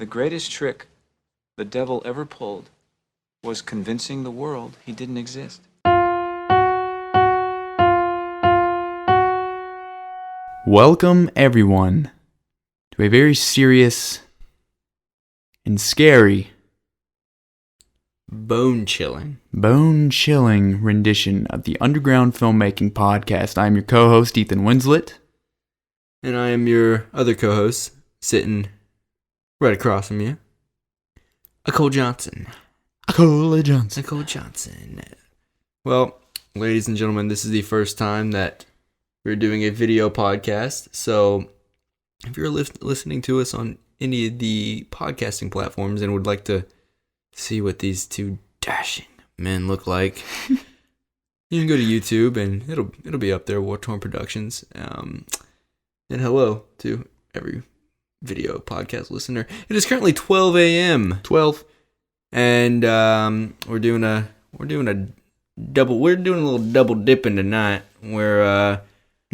The greatest trick the devil ever pulled was convincing the world he didn't exist. Welcome, everyone, to a very serious and scary, bone-chilling rendition of the Underground Filmmaking Podcast. I'm your co-host, Ethan Winslet. And I am your other co-host, sitting right across from you, Occult Johnson. Well, ladies and gentlemen, this is the first time that we're doing a video podcast, so if you're listening to us on any of the podcasting platforms and would like to see what these two dashing men look like, you can go to YouTube and it'll be up there, War Torn Productions. And hello to every video podcast listener. It is currently 12 a.m. 12, and we're doing a little double dipping tonight. We're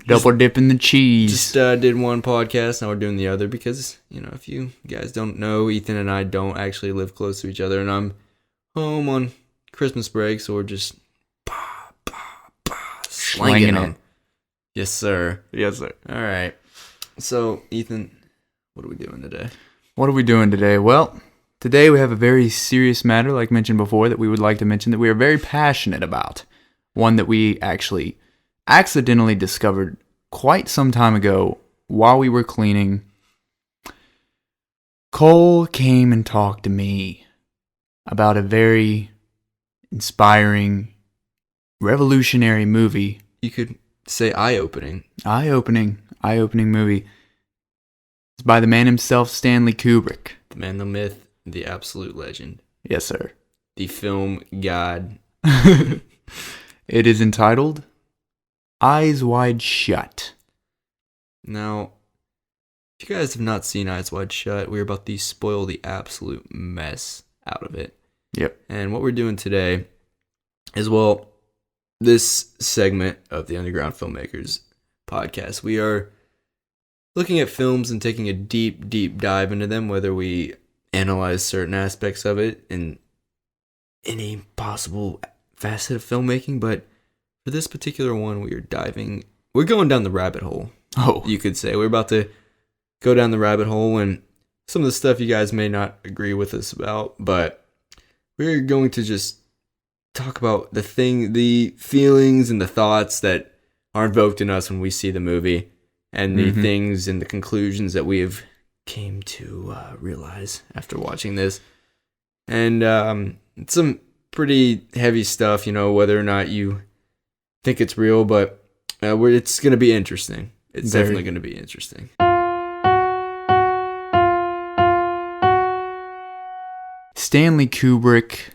Double dipping the cheese. Just did one podcast, now we're doing the other because, if you guys don't know, Ethan and I don't actually live close to each other, and I'm home on Christmas break, so we're just slanging them. Yes, sir. Yes, sir. All right. So, Ethan, what are we doing today? Well, today we have a very serious matter, like mentioned before, that we would like to mention that we are very passionate about. One that we actually accidentally discovered quite some time ago while we were cleaning. Cole came and talked to me about a very inspiring, revolutionary movie. You could say eye-opening. Eye-opening movie. It's by the man himself, Stanley Kubrick. The man, the myth, the absolute legend. Yes, sir. The film god. It is entitled Eyes Wide Shut. Now, if you guys have not seen Eyes Wide Shut, we're about to spoil the absolute mess out of it. Yep. And what we're doing today is, well, this segment of the Underground Filmmakers podcast, we are looking at films and taking a deep dive into them, whether we analyze certain aspects of it in any possible facet of filmmaking, but for this particular one, we're going down the rabbit hole. Oh. You could say. We're about to go down the rabbit hole, and some of the stuff you guys may not agree with us about, but we're going to just talk about the feelings and the thoughts that are invoked in us when we see the movie, and the things and the conclusions that we have came to realize after watching this. And it's some pretty heavy stuff, whether or not you think it's real, but it's going to be interesting. It's definitely going to be interesting. Stanley Kubrick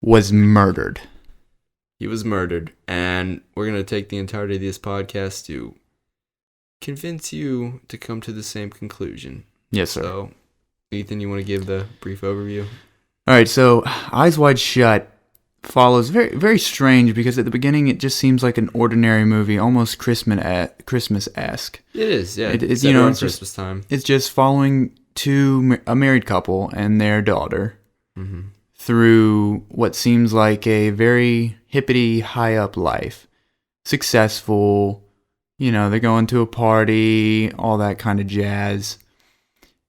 was murdered. He was murdered, and we're going to take the entirety of this podcast to convince you to come to the same conclusion. Yes, sir. So, Ethan, you want to give the brief overview? All right, so Eyes Wide Shut follows very, very strange because at the beginning it just seems like an ordinary movie, almost Christmas-esque. It is, yeah. It's it's Christmas time. It's just following a married couple and their daughter through what seems like a very hippity, high-up life. Successful, they're going to a party, all that kind of jazz.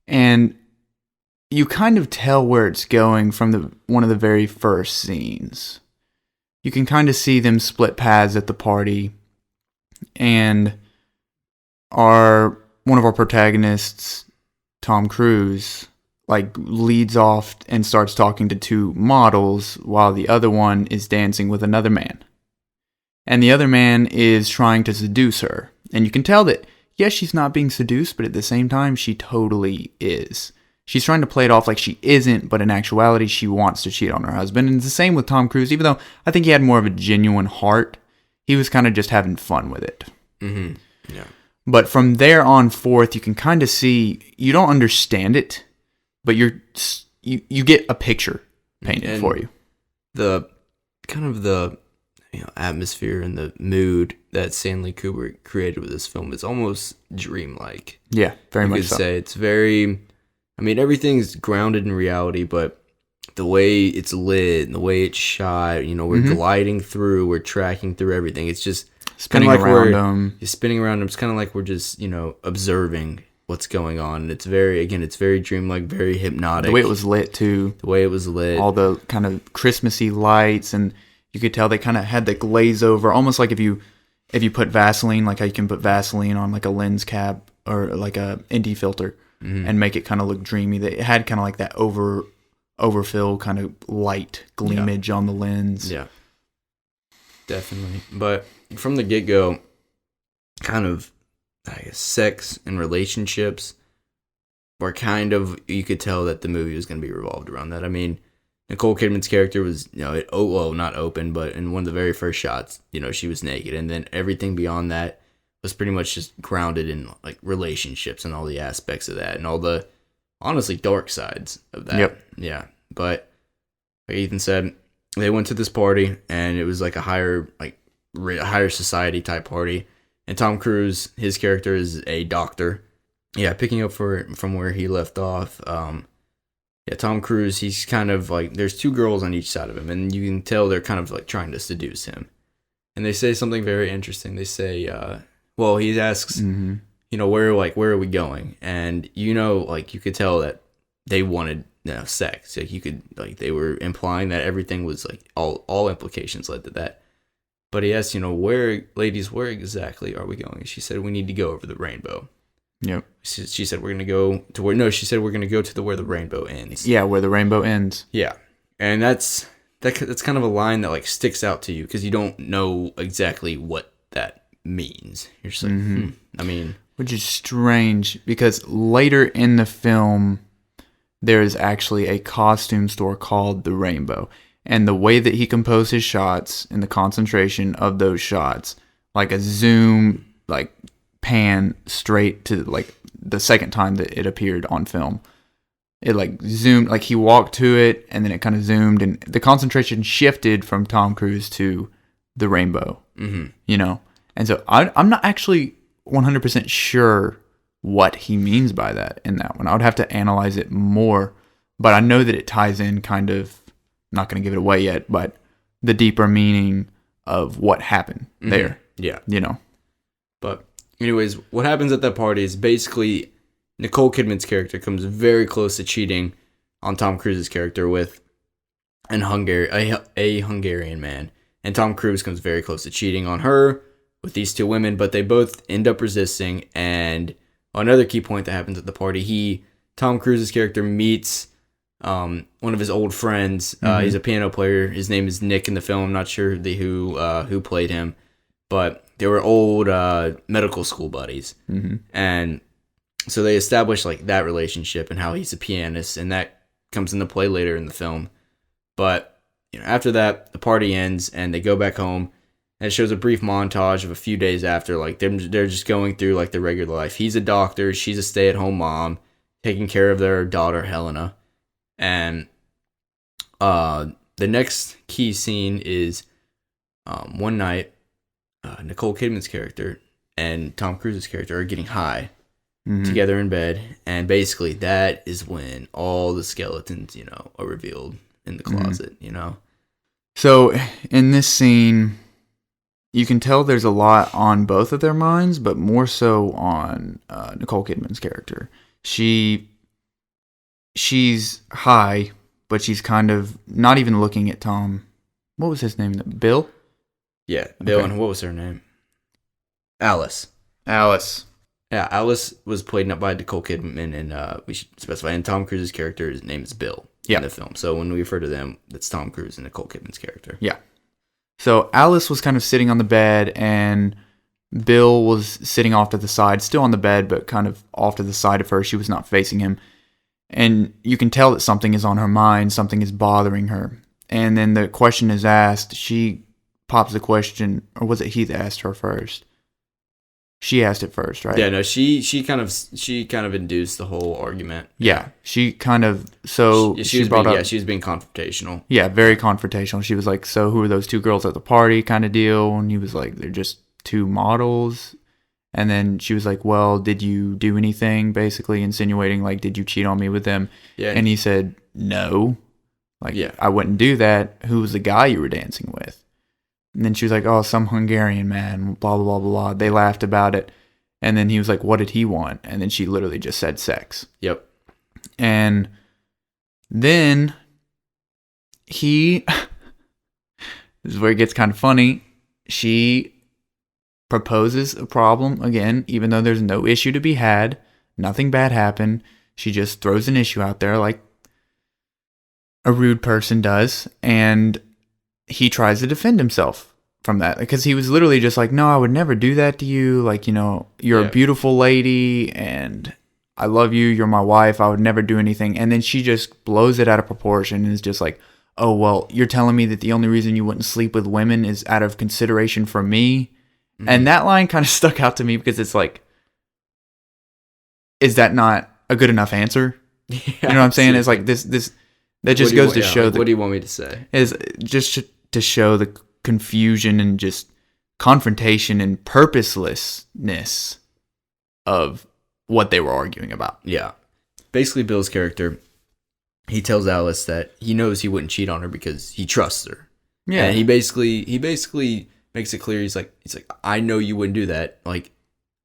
And you kind of tell where it's going from one of the very first scenes. You can kind of see them split paths at the party, and one of our protagonists, Tom Cruise, leads off and starts talking to two models while the other one is dancing with another man. And the other man is trying to seduce her. And you can tell that, yes, she's not being seduced, but at the same time, she totally is. She's trying to play it off like she isn't, but in actuality, she wants to cheat on her husband. And it's the same with Tom Cruise, even though I think he had more of a genuine heart. He was kind of just having fun with it. Mm-hmm. Yeah. But from there on forth, you can kind of see, you don't understand it, but you get a picture painted for you. The kind of the atmosphere and the mood that Stanley Kubrick created with this film is almost dreamlike. Yeah, very much so. You could say it's very I mean, everything's grounded in reality, but the way it's lit and the way it's shot, we're gliding through, we're tracking through everything. It's just spinning like around them. You're spinning around them. It's kind of like we're just, observing what's going on. And it's very dreamlike, very hypnotic. The way it was lit too. All the kind of Christmassy lights, and you could tell they kind of had the glaze over, almost like if you put Vaseline, like how you can put Vaseline on like a lens cap or like a ND filter and make it kind of look dreamy. It had kind of like that overfill kind of light gleamage on the lens. Yeah, definitely. But from the get-go, kind of, I guess, sex and relationships were kind of, you could tell that the movie was going to be revolved around that. I mean, Nicole Kidman's character was, not open, but in one of the very first shots, she was naked. And then everything beyond that was pretty much just grounded in like relationships and all the aspects of that and all the, honestly, dark sides of that. Yep. Yeah. But like Ethan said, they went to this party and it was like a higher society type party. And Tom Cruise, his character is a doctor. Yeah, picking up from where he left off. Tom Cruise, he's kind of like, there's two girls on each side of him, and you can tell they're kind of like trying to seduce him. And they say something very interesting. They say, he asks, where are we going? And you could tell that they wanted sex. Like you could, like they were implying that everything was like all implications led to that. But he asked, where exactly are we going? She said, we need to go over the rainbow. Yep. She said, we're going to go to where, no, she said, we're going to go to where the rainbow ends. Yeah, where the rainbow ends. Yeah. And that's kind of a line that like sticks out to you because you don't know exactly what that means. You're just like, I mean. Which is strange because later in the film, there is actually a costume store called The Rainbow. And the way that he composed his shots and the concentration of those shots, like a zoom, like pan straight to like the second time that it appeared on film. It like zoomed, like he walked to it and then it kind of zoomed and the concentration shifted from Tom Cruise to the rainbow, And so I'm not actually 100% sure what he means by that in that one. I would have to analyze it more, but I know that it ties in kind of, I'm not going to give it away yet, but the deeper meaning of what happened there. Yeah. But anyways, what happens at that party is basically Nicole Kidman's character comes very close to cheating on Tom Cruise's character with a Hungarian man. And Tom Cruise comes very close to cheating on her with these two women, but they both end up resisting. And another key point that happens at the party, Tom Cruise's character meets one of his old friends. He's a piano player. His name is Nick in the film. I'm not sure who played him, but they were old medical school buddies. And so they establish like that relationship and how he's a pianist, and that comes into play later in the film. But after that, the party ends and they go back home, and it shows a brief montage of a few days after, like they're just going through like their regular life. He's a doctor, she's a stay-at-home mom, taking care of their daughter Helena. And the next key scene is one night, Nicole Kidman's character and Tom Cruise's character are getting high together in bed, and basically that is when all the skeletons, are revealed in the closet, So in this scene, you can tell there's a lot on both of their minds, but more so on Nicole Kidman's character. She's high, but she's kind of not even looking at Tom. What was his name? Bill? Yeah, Bill, okay. And what was her name? Alice. Yeah, Alice was played up by Nicole Kidman, and we should specify, and Tom Cruise's character's name is Bill in the film. So when we refer to them, that's Tom Cruise and Nicole Kidman's character. Yeah. So Alice was kind of sitting on the bed, and Bill was sitting off to the side, still on the bed, but kind of off to the side of her. She was not facing him. And you can tell that something is on her mind, something is bothering her. And then the question is asked, she pops the question, or was it he that asked her first? She asked it first, right? Yeah, no, she kind of induced the whole argument. Yeah, she kind of, so she was brought being, up. she was being confrontational. Yeah, very confrontational. She was like, so who are those two girls at the party kind of deal? And he was like, they're just two models. And then she was like, well, did you do anything? Basically insinuating, like, did you cheat on me with them? Yeah. And he said, no. Like, Yeah. I wouldn't do that. Who was the guy you were dancing with? And then she was like, oh, some Hungarian man, blah, blah, blah, blah. They laughed about it. And then he was like, what did he want? And then she literally just said sex. Yep. And then he, this is where it gets kind of funny. She proposes a problem again, even though there's no issue to be had. Nothing bad happened. She just throws an issue out there like a rude person does. And he tries to defend himself from that, because he was literally just like, no, I would never do that to you. Like, you know, you're a beautiful lady and I love you. You're my wife. I would never do anything. And then she just blows it out of proportion and is just like, oh, well, you're telling me that the only reason you wouldn't sleep with women is out of consideration for me. Mm-hmm. And that line kind of stuck out to me because it's like, is that not a good enough answer? Yeah, you know what I'm saying? It's like this that just goes to show that. What do you want me to say? Is just to show the confusion and just confrontation and purposelessness of what they were arguing about. Yeah. Basically, Bill's character, he tells Alice that he knows he wouldn't cheat on her because he trusts her. Yeah. And he basically makes it clear, he's like, I know you wouldn't do that. Like,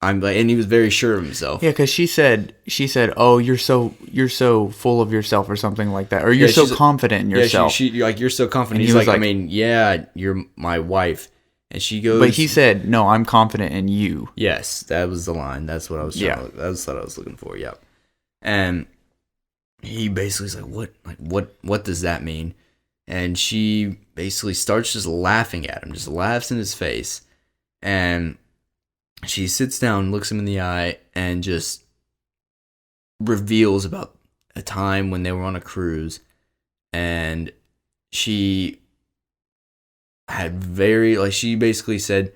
I'm like, and he was very sure of himself. Yeah, because she said, oh, you're so full of yourself or something like that, or you're so confident in yourself. Yeah, you're so confident. And he's like, I mean, yeah, you're my wife. And she goes, but he said, no, I'm confident in you. Yes, that was the line. That's what I was trying to, that's what I was looking for. Yeah. And he basically is like, what does that mean? And she basically starts just laughing at him, just laughs in his face, and she sits down, looks him in the eye, and just reveals about a time when they were on a cruise, and she she basically said,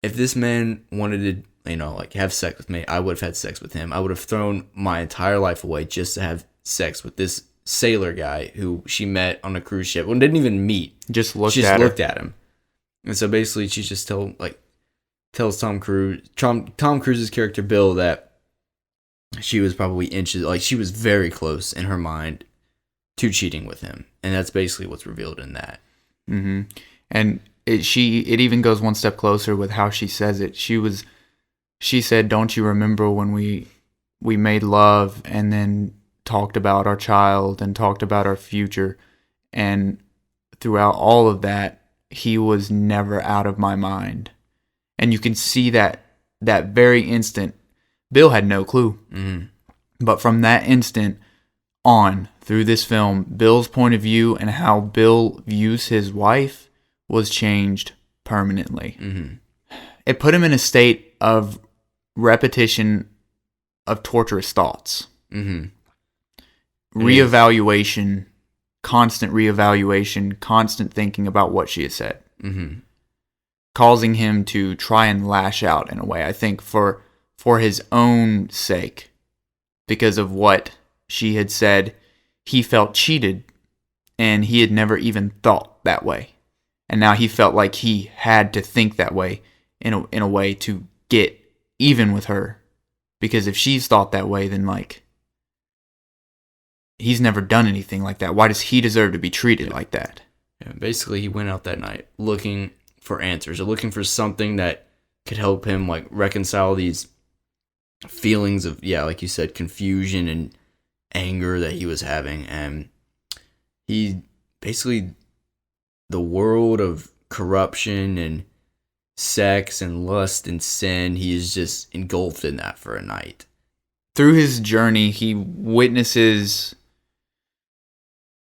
if this man wanted to, you know, like have sex with me, I would have had sex with him. I would have thrown my entire life away just to have sex with this sailor guy who she met on a cruise ship and didn't even meet. Just looked at him. And so basically she just tells Tom Cruise's character Bill that she was probably she was very close in her mind to cheating with him, and that's basically what's revealed in that. Mm-hmm. And it even goes one step closer with how she says it. She said, "Don't you remember when we made love and then talked about our child and talked about our future, and throughout all of that, he was never out of my mind." And you can see that very instant, Bill had no clue. Mm-hmm. But from that instant on, through this film, Bill's point of view and how Bill views his wife was changed permanently. Mm-hmm. It put him in a state of repetition of torturous thoughts. Mm-hmm. Reevaluation, constant reevaluation, constant thinking about what she has said. Mm-hmm. Causing him to try and lash out in a way, I think, for his own sake. Because of what she had said, he felt cheated, and he had never even thought that way. And now he felt like he had to think that way in a way to get even with her. Because if she's thought that way, then like, he's never done anything like that. Why does he deserve to be treated like that? Yeah, basically, he went out that night looking for answers, or looking for something that could help him like reconcile these feelings of, like you said, confusion and anger that he was having. And he basically, the world of corruption and sex and lust and sin, he is just engulfed in that for a night. Through his journey, he witnesses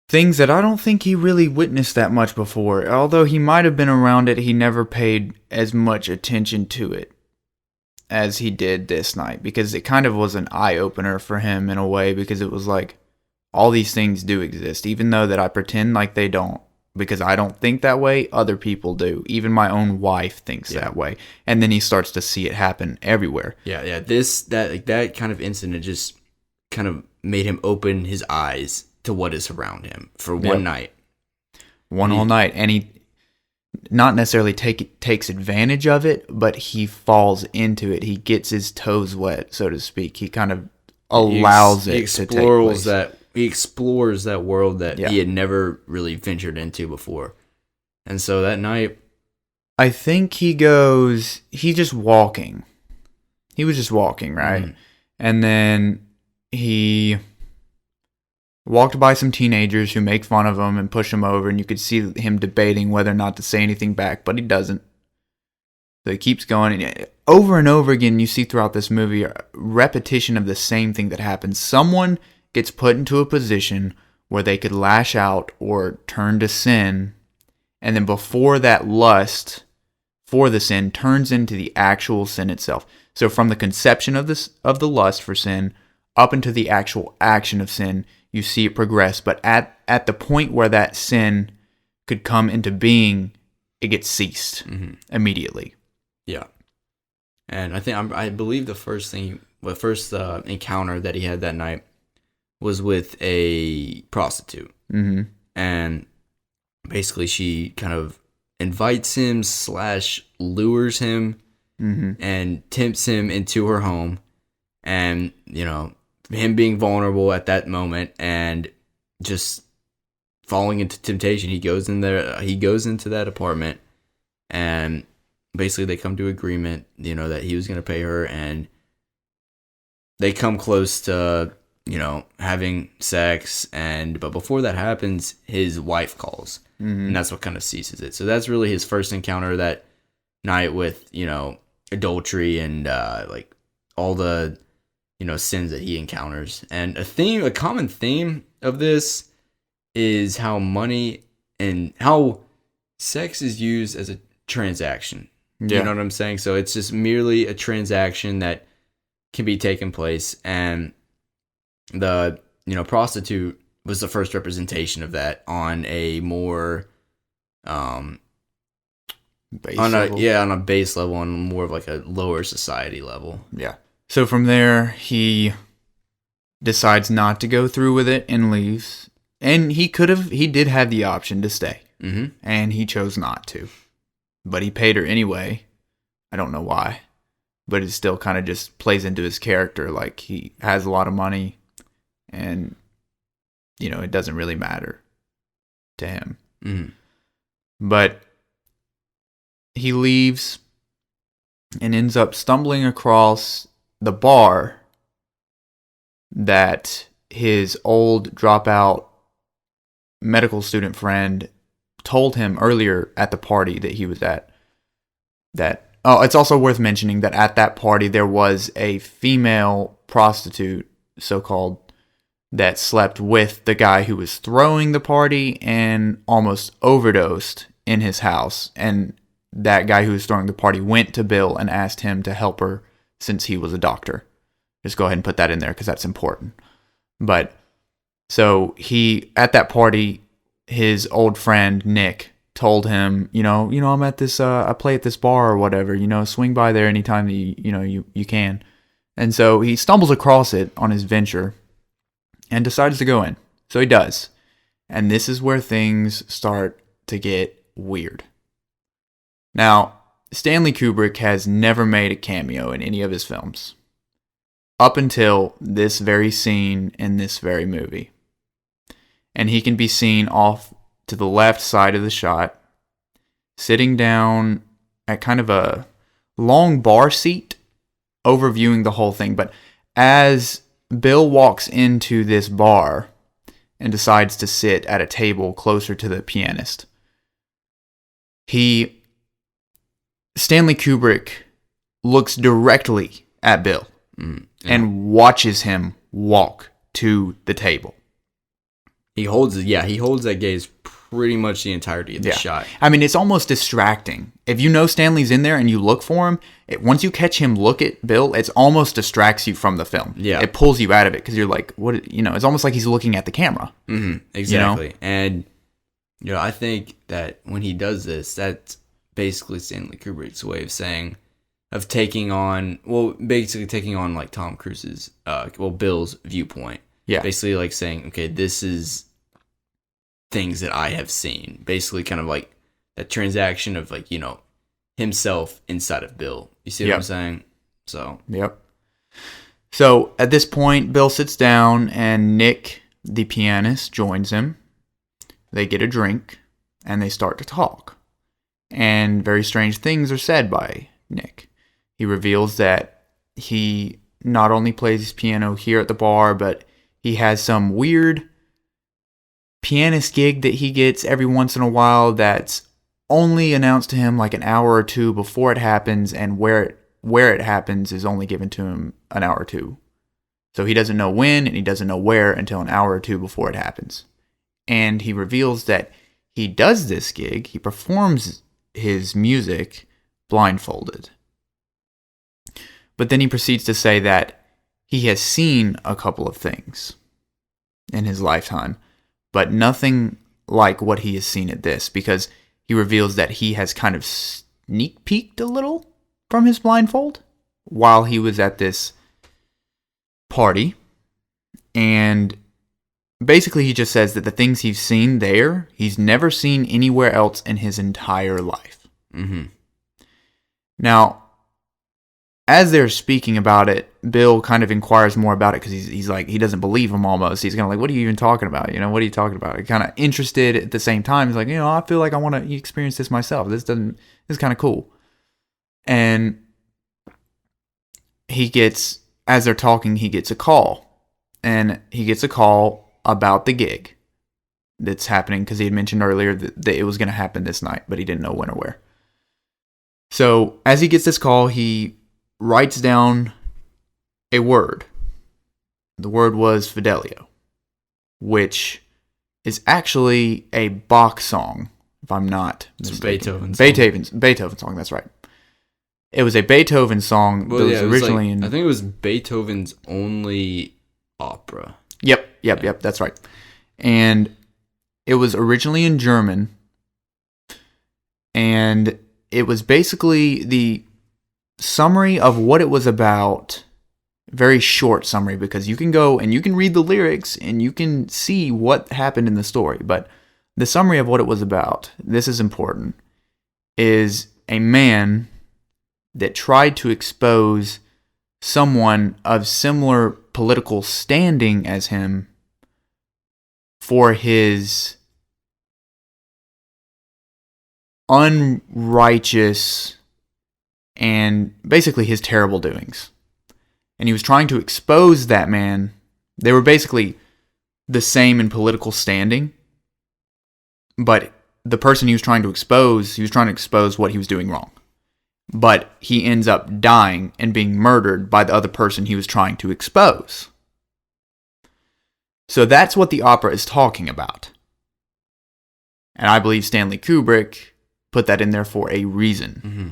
things that I don't think he really witnessed that much before. Although he might have been around it, he never paid as much attention to it as he did this night. Because it kind of was an eye-opener for him in a way, because it was like, all these things do exist. Even though that I pretend like they don't, because I don't think that way, other people do. Even my own wife thinks that way. And then he starts to see it happen everywhere. Yeah. That kind of incident just kind of made him open his eyes to what is around him for one night. One whole night. And not necessarily takes advantage of it, but he falls into it. He gets his toes wet, so to speak. He kind of allows it to take place. He explores that world that Yeah. he had never really ventured into before. And so that night, I think he's just walking. He was just walking, right? Mhm. And then he walked by some teenagers who make fun of him and push him over, and you could see him debating whether or not to say anything back, but he doesn't. So he keeps going, and over and over again, you see throughout this movie a repetition of the same thing that happens. Someone gets put into a position where they could lash out or turn to sin, and then before that lust for the sin turns into the actual sin itself. So from the conception of the lust for sin up into the actual action of sin, you see it progress. But at the point where that sin could come into being, it gets ceased immediately. yeah. And I believe the first encounter that he had that night was with a prostitute. Mm-hmm. And basically she kind of invites him / lures him and tempts him into her home. And, him being vulnerable at that moment and just falling into temptation, he goes into that apartment, and basically they come to agreement, that he was going to pay her, and they come close to, having sex. But before that happens, his wife calls, and that's what kind of ceases it. So that's really his first encounter that night with, adultery and like all the sins that he encounters. And a common theme of this is how money and how sex is used as a transaction. Yeah. You know what I'm saying? So it's just merely a transaction that can be taking place, and the prostitute was the first representation of that on a more on a base level, on more of like a lower society level. Yeah. So from there, he decides not to go through with it and leaves. And he did have the option to stay. Mm-hmm. And he chose not to. But he paid her anyway. I don't know why. But it still kind of just plays into his character. Like, he has a lot of money, and, it doesn't really matter to him. Mm-hmm. But he leaves and ends up stumbling across the bar that his old dropout medical student friend told him earlier at the party that he was at. It's also worth mentioning that at that party there was a female prostitute, so-called, that slept with the guy who was throwing the party and almost overdosed in his house. And that guy who was throwing the party went to Bill and asked him to help her since he was a doctor. Just go ahead and put that in there because that's important. But so at that party, his old friend Nick told him, I'm at this, I play at this bar or whatever, swing by there anytime that you can. And so he stumbles across it on his venture and decides to go in. So he does. And this is where things start to get weird. Now, Stanley Kubrick has never made a cameo in any of his films, up until this very scene in this very movie. And he can be seen off to the left side of the shot, sitting down at kind of a long bar seat, overviewing the whole thing. But as Bill walks into this bar and decides to sit at a table closer to the pianist, Stanley Kubrick looks directly at Bill and watches him walk to the table. He holds that gaze pretty much the entirety of the shot. I mean, it's almost distracting. If you know Stanley's in there and you look for him, once you catch him look at Bill, it almost distracts you from the film. Yeah. It pulls you out of it because you're like, what? It's almost like he's looking at the camera. Mm-hmm. Exactly. And, I think that when he does this, that's basically Stanley Kubrick's way of taking on like Tom Cruise's, Bill's viewpoint. Yeah. Basically like saying, okay, this is things that I have seen. Basically kind of like that transaction of like, himself inside of Bill. You see what I'm saying? So Yep. So at this point, Bill sits down and Nick, the pianist, joins him. They get a drink and they start to talk. And very strange things are said by Nick. He reveals that he not only plays his piano here at the bar, but he has some weird pianist gig that he gets every once in a while that's only announced to him like an hour or two before it happens, and where it happens is only given to him an hour or two. So he doesn't know when and he doesn't know where until an hour or two before it happens. And he reveals that he does this gig, he performs his music blindfolded. But then he proceeds to say that he has seen a couple of things in his lifetime, but nothing like what he has seen at this, because he reveals that he has kind of sneak peeked a little from his blindfold while he was at this party. And basically he just says that the things he's seen there, he's never seen anywhere else in his entire life. Mm-hmm. Now, as they're speaking about it, Bill kind of inquires more about it because he's like, he doesn't believe him almost. He's kind of like, what are you even talking about? What are you talking about? Kind of interested at the same time. He's like, I feel like I want to experience this myself. This is kind of cool. And as they're talking, he gets a call. And he gets a call about the gig that's happening because he had mentioned earlier that it was going to happen this night, but he didn't know when or where. So as he gets this call, he writes down a word. The word was Fidelio, which is actually a Bach song, if I'm not mistaken. Beethoven song, that's right. It was a Beethoven song that was originally I think it was Beethoven's only opera. Yep, that's right. And it was originally in German, and it was basically the summary of what it was about. Very short summary, because you can go and you can read the lyrics and you can see what happened in the story. But the summary of what it was about, this is important, is a man that tried to expose someone of similar political standing as him for his unrighteous and basically his terrible doings. And he was trying to expose that man. They were basically the same in political standing, but the person he was trying to expose what he was doing wrong. But he ends up dying and being murdered by the other person he was trying to expose. So that's what the opera is talking about. And I believe Stanley Kubrick put that in there for a reason. Mm-hmm.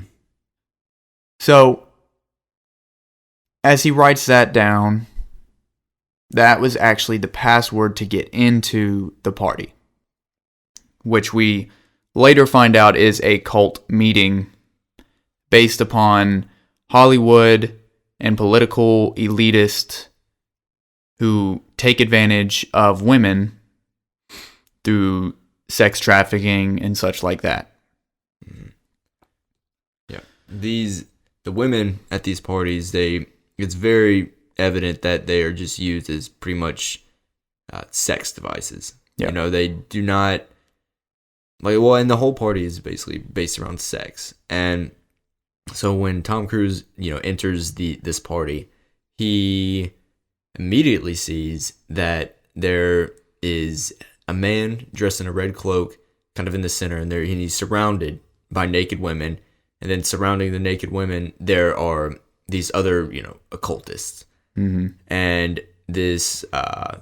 So, as he writes that down, that was actually the password to get into the party, which we later find out is a cult meeting based upon Hollywood and political elitists who take advantage of women through sex trafficking and such like that. Yeah. The women at these parties, it's very evident that they are just used as pretty much sex devices. Yep. They do not and the whole party is basically based around sex. And so when Tom Cruise, enters this party, he immediately sees that there is a man dressed in a red cloak kind of in the center, and he's surrounded by naked women. And then surrounding the naked women, there are these other, occultists. Mm-hmm. And this,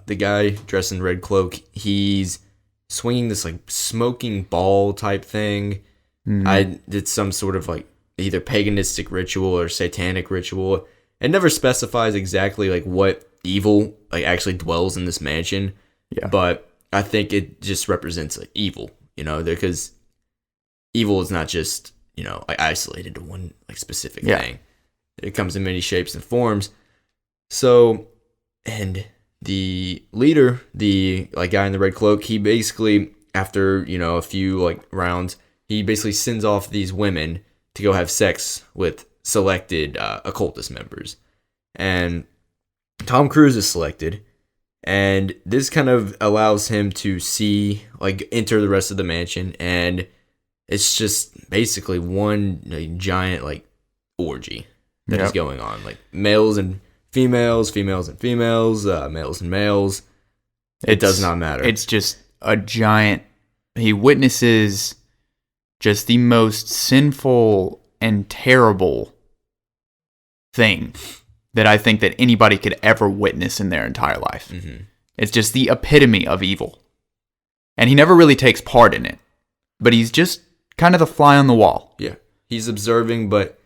the guy dressed in the red cloak, he's swinging this smoking ball type thing. Mm-hmm. I did some sort of either paganistic ritual or satanic ritual. It never specifies exactly what evil actually dwells in this mansion. Yeah. But I think it just represents evil, because evil is not just, isolated to one specific thing. It comes in many shapes and forms. So, and the leader, the guy in the red cloak, he basically, after, a few rounds, he basically sends off these women to go have sex with selected occultist members. And Tom Cruise is selected, and this kind of allows him to see, like, enter the rest of the mansion, and it's just basically one giant, like, orgy that is going on. Like, males and females, females and females, males and males. It does not matter. It's just a giant... He witnesses just the most sinful and terrible thing that I think that anybody could ever witness in their entire life. Mm-hmm. It's just the epitome of evil. And he never really takes part in it. But he's just kind of the fly on the wall. Yeah. He's observing, but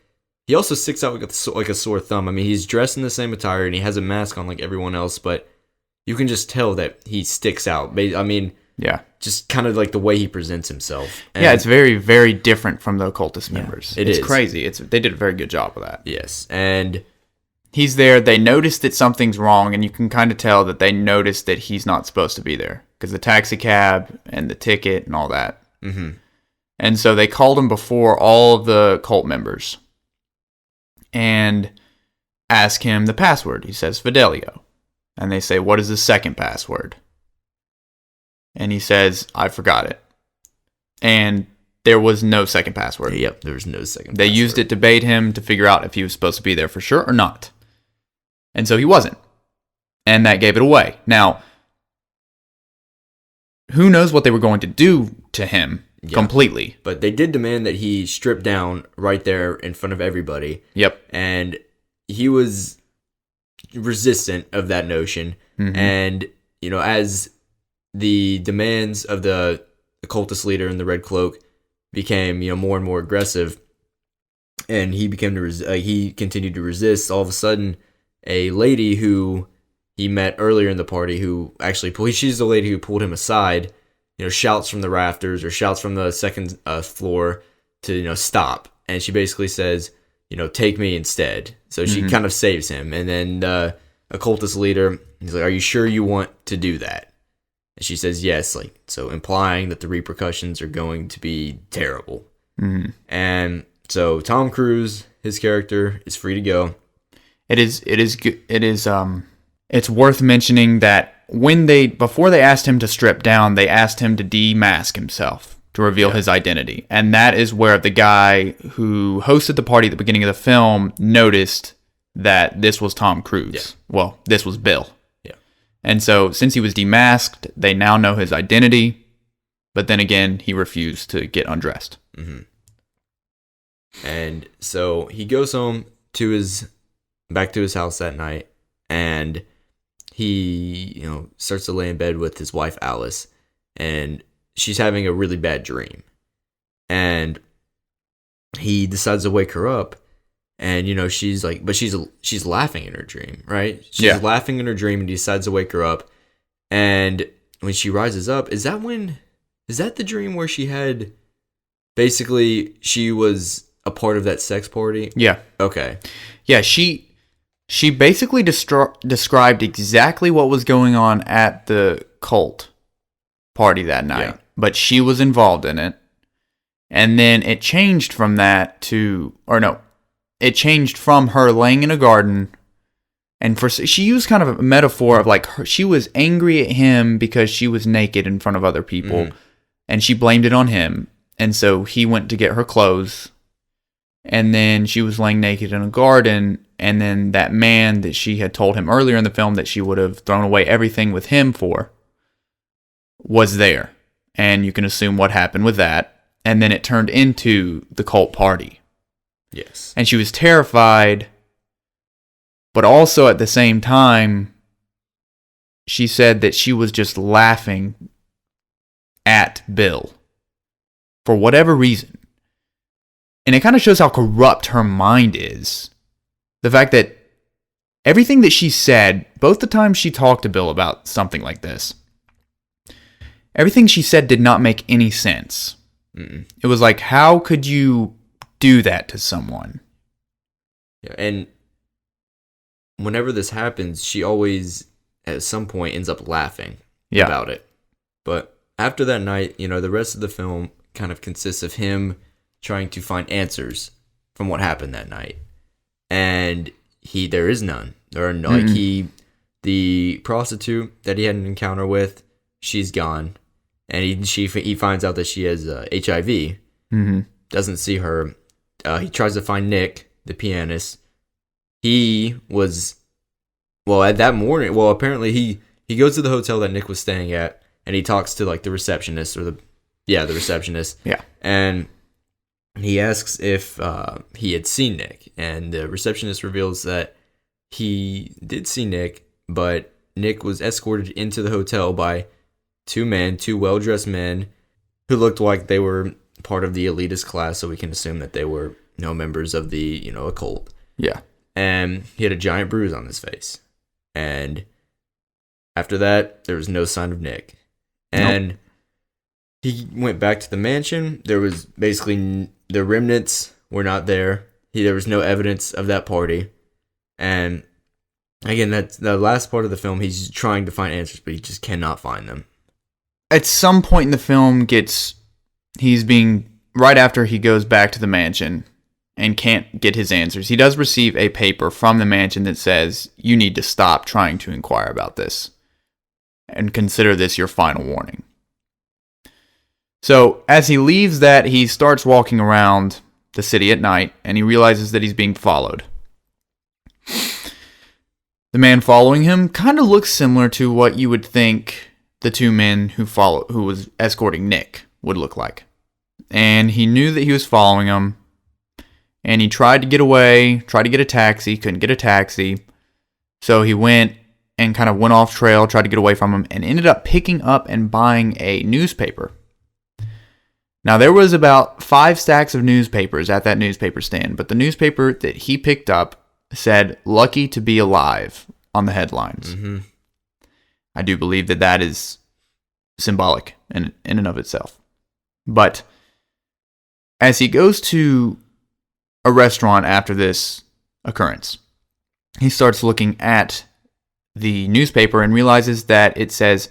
he also sticks out like a sore thumb. I mean, he's dressed in the same attire, and he has a mask on like everyone else, but you can just tell that he sticks out. I mean... Yeah. Just kind of like the way he presents himself. And yeah, it's very, very different from the occultist members. It's crazy. They did a very good job of that. Yes. And he's there. They notice that something's wrong, and you can kind of tell that they notice that he's not supposed to be there. Because the taxi cab and the ticket and all that. Mm-hmm. And so they called him before all of the cult members. And ask him the password. He says Fidelio. And they say, what is the second password? And he says, I forgot it. And there was no second password. Yep, there was no second They used it to bait him to figure out if he was supposed to be there for sure or not. And so he wasn't. And that gave it away. Now, who knows what they were going to do to him completely. But they did demand that he strip down right there in front of everybody. Yep. And he was resistant of that notion. Mm-hmm. And, as the demands of the occultist leader in the red cloak became, more and more aggressive, and he became he continued to resist. All of a sudden, a lady who he met earlier in the party, who actually she's the lady who pulled him aside, shouts from the rafters or shouts from the second floor to stop, and she basically says, take me instead. So she kind of saves him, and then the occultist leader, he's like, are you sure you want to do that? And she says yes, so implying that the repercussions are going to be terrible. Mm-hmm. And so Tom Cruise, his character, is free to go. It's worth mentioning that before they asked him to strip down, they asked him to demask himself to reveal his identity. And that is where the guy who hosted the party at the beginning of the film noticed that this was Tom Cruise. Yeah. Well, this was Bill. And so, since he was demasked, they now know his identity. But then again, he refused to get undressed. Mm-hmm. And so he goes home back to his house that night, and he, starts to lay in bed with his wife Alice, and she's having a really bad dream. And he decides to wake her up. And, she's like, but she's laughing in her dream, right? She's laughing in her dream, and he decides to wake her up. And when she rises up, is that the dream where she had, basically, she was a part of that sex party? Yeah. Okay. Yeah, she basically described exactly what was going on at the cult party that night. Yeah. But she was involved in it. And then it changed from that it changed from her laying in a garden, and she used kind of a metaphor of she was angry at him because she was naked in front of other people, and she blamed it on him, and so he went to get her clothes, and then she was laying naked in a garden, and then that man that she had told him earlier in the film that she would have thrown away everything with him for was there, and you can assume what happened with that, and then it turned into the cult party. Yes. And she was terrified, but also at the same time, she said that she was just laughing at Bill for whatever reason. And it kind of shows how corrupt her mind is. The fact that everything that she said, both the times she talked to Bill about something like this, everything she said did not make any sense. Mm-mm. It was like, how could you do that to someone? Yeah, and whenever this happens, she always, at some point, ends up laughing about it. But after that night, the rest of the film kind of consists of him trying to find answers from what happened that night. And there is none. There are no, the prostitute that he had an encounter with, she's gone. And he finds out that she has HIV. Mm-hmm. Doesn't see her. He tries to find Nick, the pianist. He was, at that morning, apparently he goes to the hotel that Nick was staying at, and he talks to like the receptionist the receptionist. Yeah. And he asks if he had seen Nick, and the receptionist reveals that he did see Nick, but Nick was escorted into the hotel by two well-dressed men who looked like they were part of the elitist class, so we can assume that they were members of the occult. Yeah. And he had a giant bruise on his face. And after that, there was no sign of Nick. And he went back to the mansion. There was basically the remnants were not there. There was no evidence of that party. And again, that's the last part of the film. He's trying to find answers, but he just cannot find them. At some point in the film, right after he goes back to the mansion and can't get his answers, he does receive a paper from the mansion that says, you need to stop trying to inquire about this and consider this your final warning. So as he leaves that, he starts walking around the city at night, and he realizes that he's being followed. The man following him kind of looks similar to what you would think the two men who was escorting Nick would look like. And he knew that he was following him, and he tried to get away, tried to get a taxi, couldn't get a taxi. So he went off trail, tried to get away from him, and ended up picking up and buying a newspaper. Now, there was about 5 stacks of newspapers at that newspaper stand, but the newspaper that he picked up said, "Lucky to be alive," on the headlines. Mm-hmm. I do believe that is symbolic in and of itself. But as he goes to a restaurant after this occurrence, he starts looking at the newspaper and realizes that it says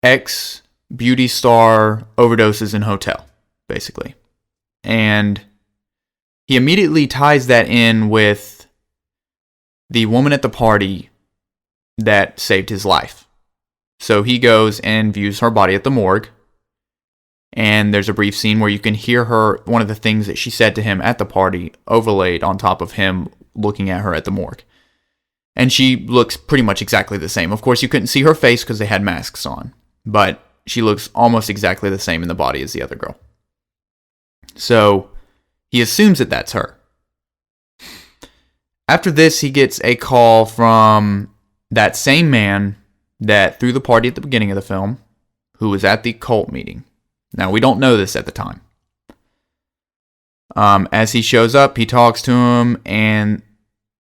X beauty star overdoses in hotel, basically. And he immediately ties that in with the woman at the party that saved his life. So he goes and views her body at the morgue. And there's a brief scene where you can hear one of the things that she said to him at the party overlaid on top of him looking at her at the morgue. And she looks pretty much exactly the same. Of course, you couldn't see her face because they had masks on. But she looks almost exactly the same in the body as the other girl. So he assumes that that's her. After this, he gets a call from that same man that threw the party at the beginning of the film, who was at the cult meeting. Now, we don't know this at the time. As he shows up, he talks to him, and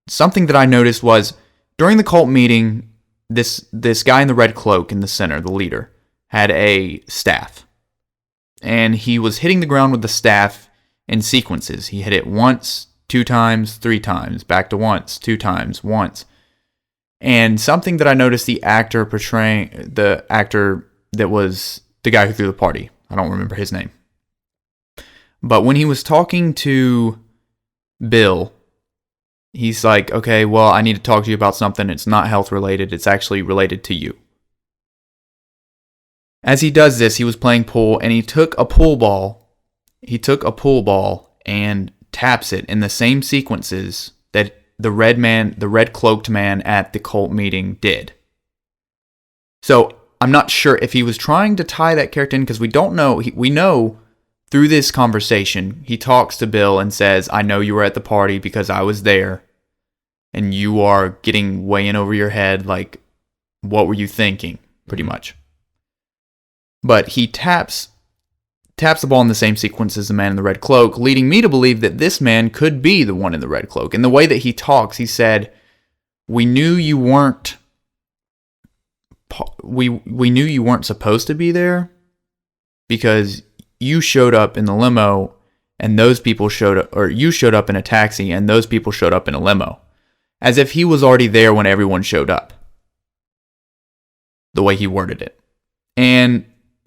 something that I noticed was, during the cult meeting, this guy in the red cloak in the center, the leader, had a staff. And he was hitting the ground with the staff in sequences. He hit it once, 2 times, 3 times, back to once, 2 times, once. And something that I noticed the actor that was the guy who threw the party, I don't remember his name. But when he was talking to Bill, he's like, okay, well, I need to talk to you about something. It's not health related. It's actually related to you. As he does this, he was playing pool, and he took a pool ball. He took a pool ball and taps it in the same sequences that the red cloaked man at the cult meeting did. So I'm not sure if he was trying to tie that character in, because we don't know. We know through this conversation, he talks to Bill and says, I know you were at the party because I was there, and you are getting way in over your head. Like, what were you thinking? Pretty much. But he taps the ball in the same sequence as the man in the red cloak, leading me to believe that this man could be the one in the red cloak. And the way that he talks, he said, we knew you weren't supposed to be there because you showed up in the limo and those people showed up, or you showed up in a taxi and those people showed up in a limo. As if he was already there when everyone showed up. The way he worded it. And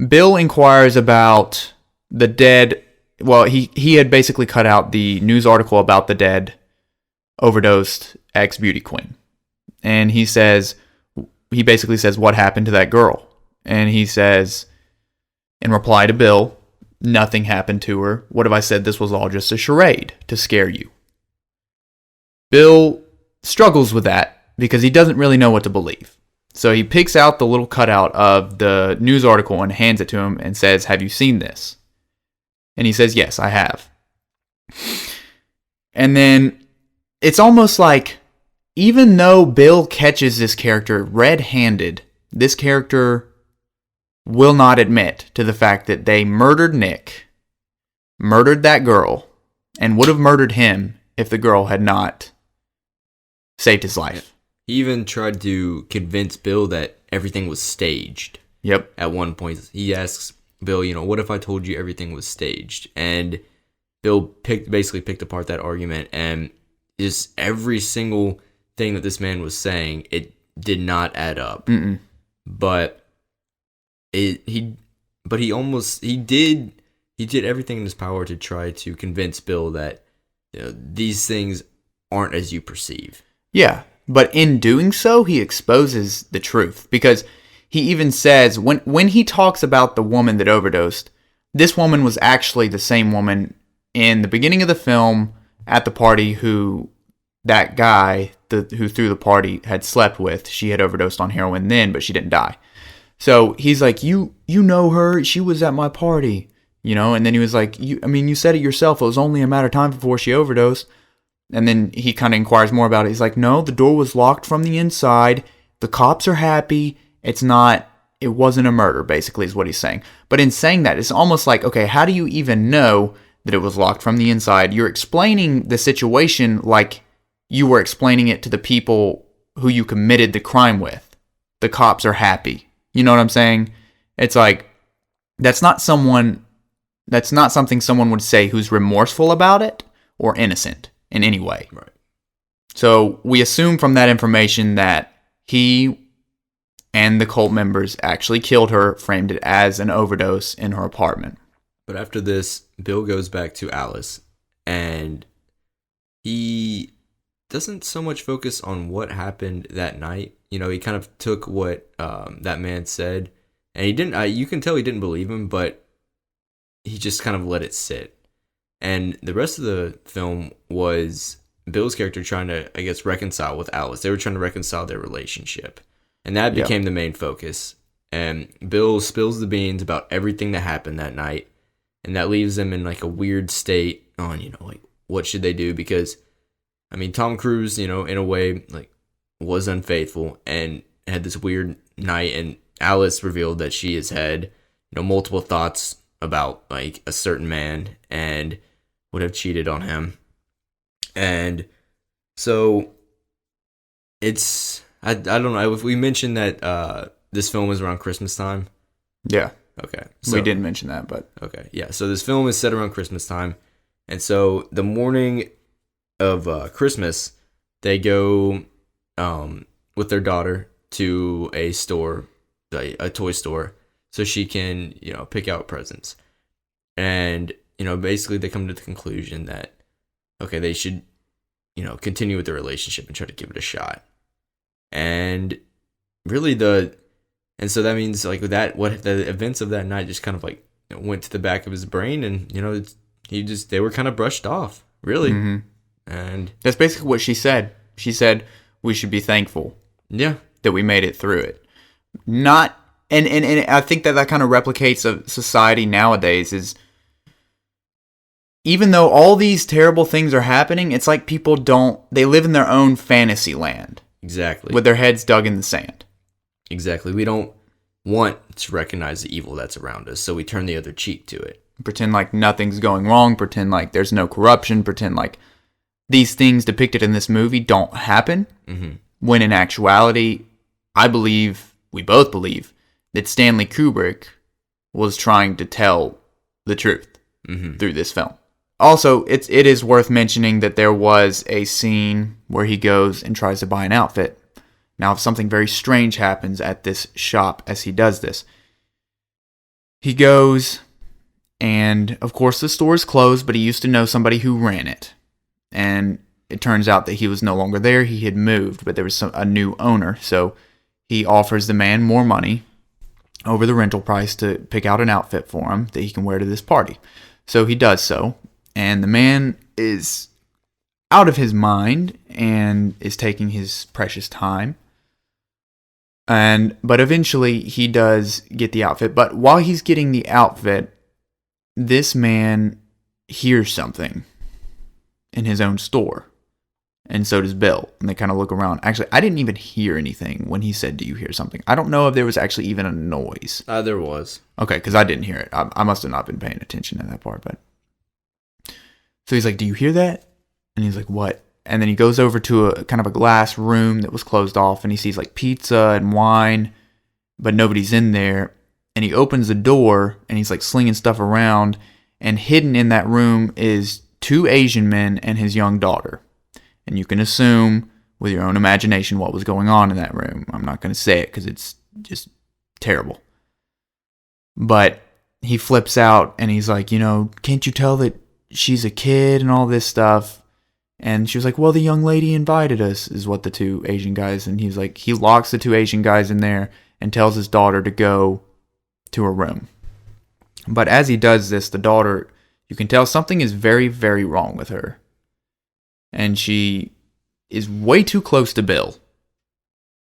Bill inquires about the dead, well, he had basically cut out the news article about the dead overdosed ex-beauty queen. And he basically says, what happened to that girl? And he says, in reply to Bill, nothing happened to her. What if I said this was all just a charade to scare you? Bill struggles with that because he doesn't really know what to believe. So he picks out the little cutout of the news article and hands it to him and says, have you seen this? And he says, yes, I have. And then it's almost like, even though Bill catches this character red-handed, this character will not admit to the fact that they murdered Nick, murdered that girl, and would have murdered him if the girl had not saved his life. He even tried to convince Bill that everything was staged. Yep. At one point, he asks Bill, what if I told you everything was staged? And Bill basically picked apart that argument, and just every single thing that this man was saying, it did not add up. Mm-mm. But he did everything in his power to try to convince Bill that these things aren't as you perceive. Yeah, but in doing so, he exposes the truth, because he even says, when he talks about the woman that overdosed, this woman was actually the same woman in the beginning of the film at the party who that guy who threw the party had slept with. She had overdosed on heroin then, but she didn't die. So he's like, you know her, she was at my party, and then he was like, you said it yourself, it was only a matter of time before she overdosed. And then he kind of inquires more about it. He's like, no, the door was locked from the inside, the cops are happy, it wasn't a murder, basically, is what he's saying. But in saying that, it's almost like, okay, how do you even know that it was locked from the inside? You're explaining the situation like you were explaining it to the people who you committed the crime with. The cops are happy. You know what I'm saying? It's like, that's not something someone would say who's remorseful about it or innocent in any way. Right. So we assume from that information that he and the cult members actually killed her, framed it as an overdose in her apartment. But after this, Bill goes back to Alice, and he doesn't so much focus on what happened that night. He kind of took what that man said, and he didn't. You can tell he didn't believe him, but he just kind of let it sit. And the rest of the film was Bill's character trying to, I guess, reconcile with Alice. They were trying to reconcile their relationship, and that became the main focus. And Bill spills the beans about everything that happened that night, and that leaves them in like a weird state on, like what should they do? Because Tom Cruise, in a way, like, was unfaithful and had this weird night, and Alice revealed that she has had, multiple thoughts about like a certain man and would have cheated on him. And so it's, I don't know, if we mentioned that this film was around Christmas time. Yeah. Okay. We didn't mention that, but okay. Yeah. So this film is set around Christmas time. And so the morning of Christmas, they go with their daughter to a store, a toy store, so she can, pick out presents. And, basically they come to the conclusion that, okay, they should, continue with their relationship and try to give it a shot. And really and so that means like with that, what the events of that night just kind of like went to the back of his brain, and, they were kind of brushed off, really. Mm-hmm. And that's basically what she said. She said we should be thankful. Yeah. That we made it through it. Not, and I think that kind of replicates a society nowadays, is even though all these terrible things are happening, it's like people they live in their own fantasy land. Exactly. With their heads dug in the sand. Exactly. We don't want to recognize the evil that's around us, so we turn the other cheek to it. Pretend like nothing's going wrong, pretend like there's no corruption, pretend like these things depicted in this movie don't happen, when in actuality, we both believe, that Stanley Kubrick was trying to tell the truth through this film. Also, it is worth mentioning that there was a scene where he goes and tries to buy an outfit. Now, if something very strange happens at this shop as he does this, he goes And, of course, the store is closed, but he used to know somebody who ran it. And it turns out that he was no longer there. He had moved, but there was a new owner. So he offers the man more money over the rental price to pick out an outfit for him that he can wear to this party. So he does so. And the man is out of his mind and is taking his precious time. But eventually he does get the outfit. But while he's getting the outfit, this man hears something in his own store. And so does Bill. And they kind of look around. Actually, I didn't even hear anything when he said, "Do you hear something?" I don't know if there was actually even a noise. There was. Okay, because I didn't hear it. I must have not been paying attention to that part. But so he's like, "Do you hear that?" And he's like, "What?" And then he goes over to a kind of a glass room that was closed off. And he sees like pizza and wine. But nobody's in there. And he opens the door. And he's like slinging stuff around. And hidden in that room is 2 Asian men and his young daughter. And you can assume with your own imagination what was going on in that room. I'm not going to say it because it's just terrible. But he flips out and he's like, "Can't you tell that she's a kid and all this stuff?" And she was like, "Well, the young lady invited us," is what the 2 Asian guys. And he's like, he locks the 2 Asian guys in there and tells his daughter to go to her room. But as he does this, the daughter, you can tell something is very, very wrong with her. And she is way too close to Bill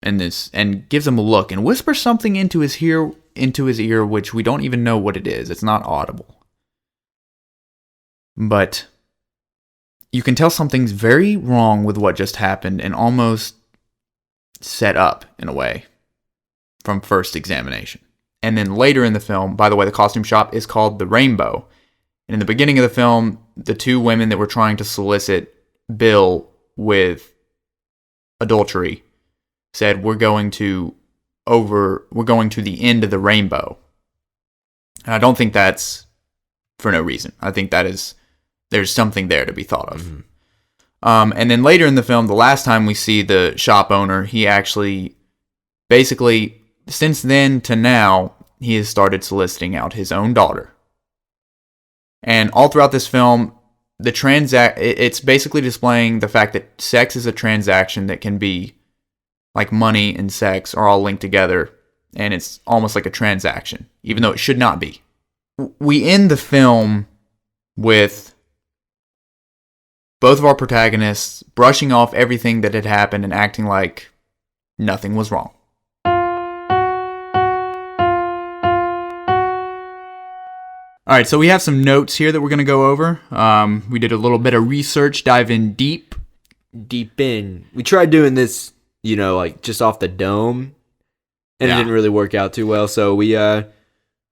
in this, and gives him a look and whispers something into his ear, which we don't even know what it is. It's not audible. But you can tell something's very wrong with what just happened and almost set up in a way from first examination. And then later in the film, by the way, the costume shop is called the Rainbow. And in the beginning of the film, the 2 women that were trying to solicit Bill with adultery said, we're going to the end of the rainbow. And I don't think that's for no reason. I think there's something there to be thought of. Mm-hmm. And then later in the film, the last time we see the shop owner, he actually basically, since then to now, he has started soliciting out his own daughter. And all throughout this film, it's basically displaying the fact that sex is a transaction that can be, like money and sex are all linked together, and it's almost like a transaction, even though it should not be. We end the film with both of our protagonists brushing off everything that had happened and acting like nothing was wrong. All right, so we have some notes here that we're going to go over. We did a little bit of research, dive in deep. Deep in. We tried doing this, just off the dome, and it didn't really work out too well. So we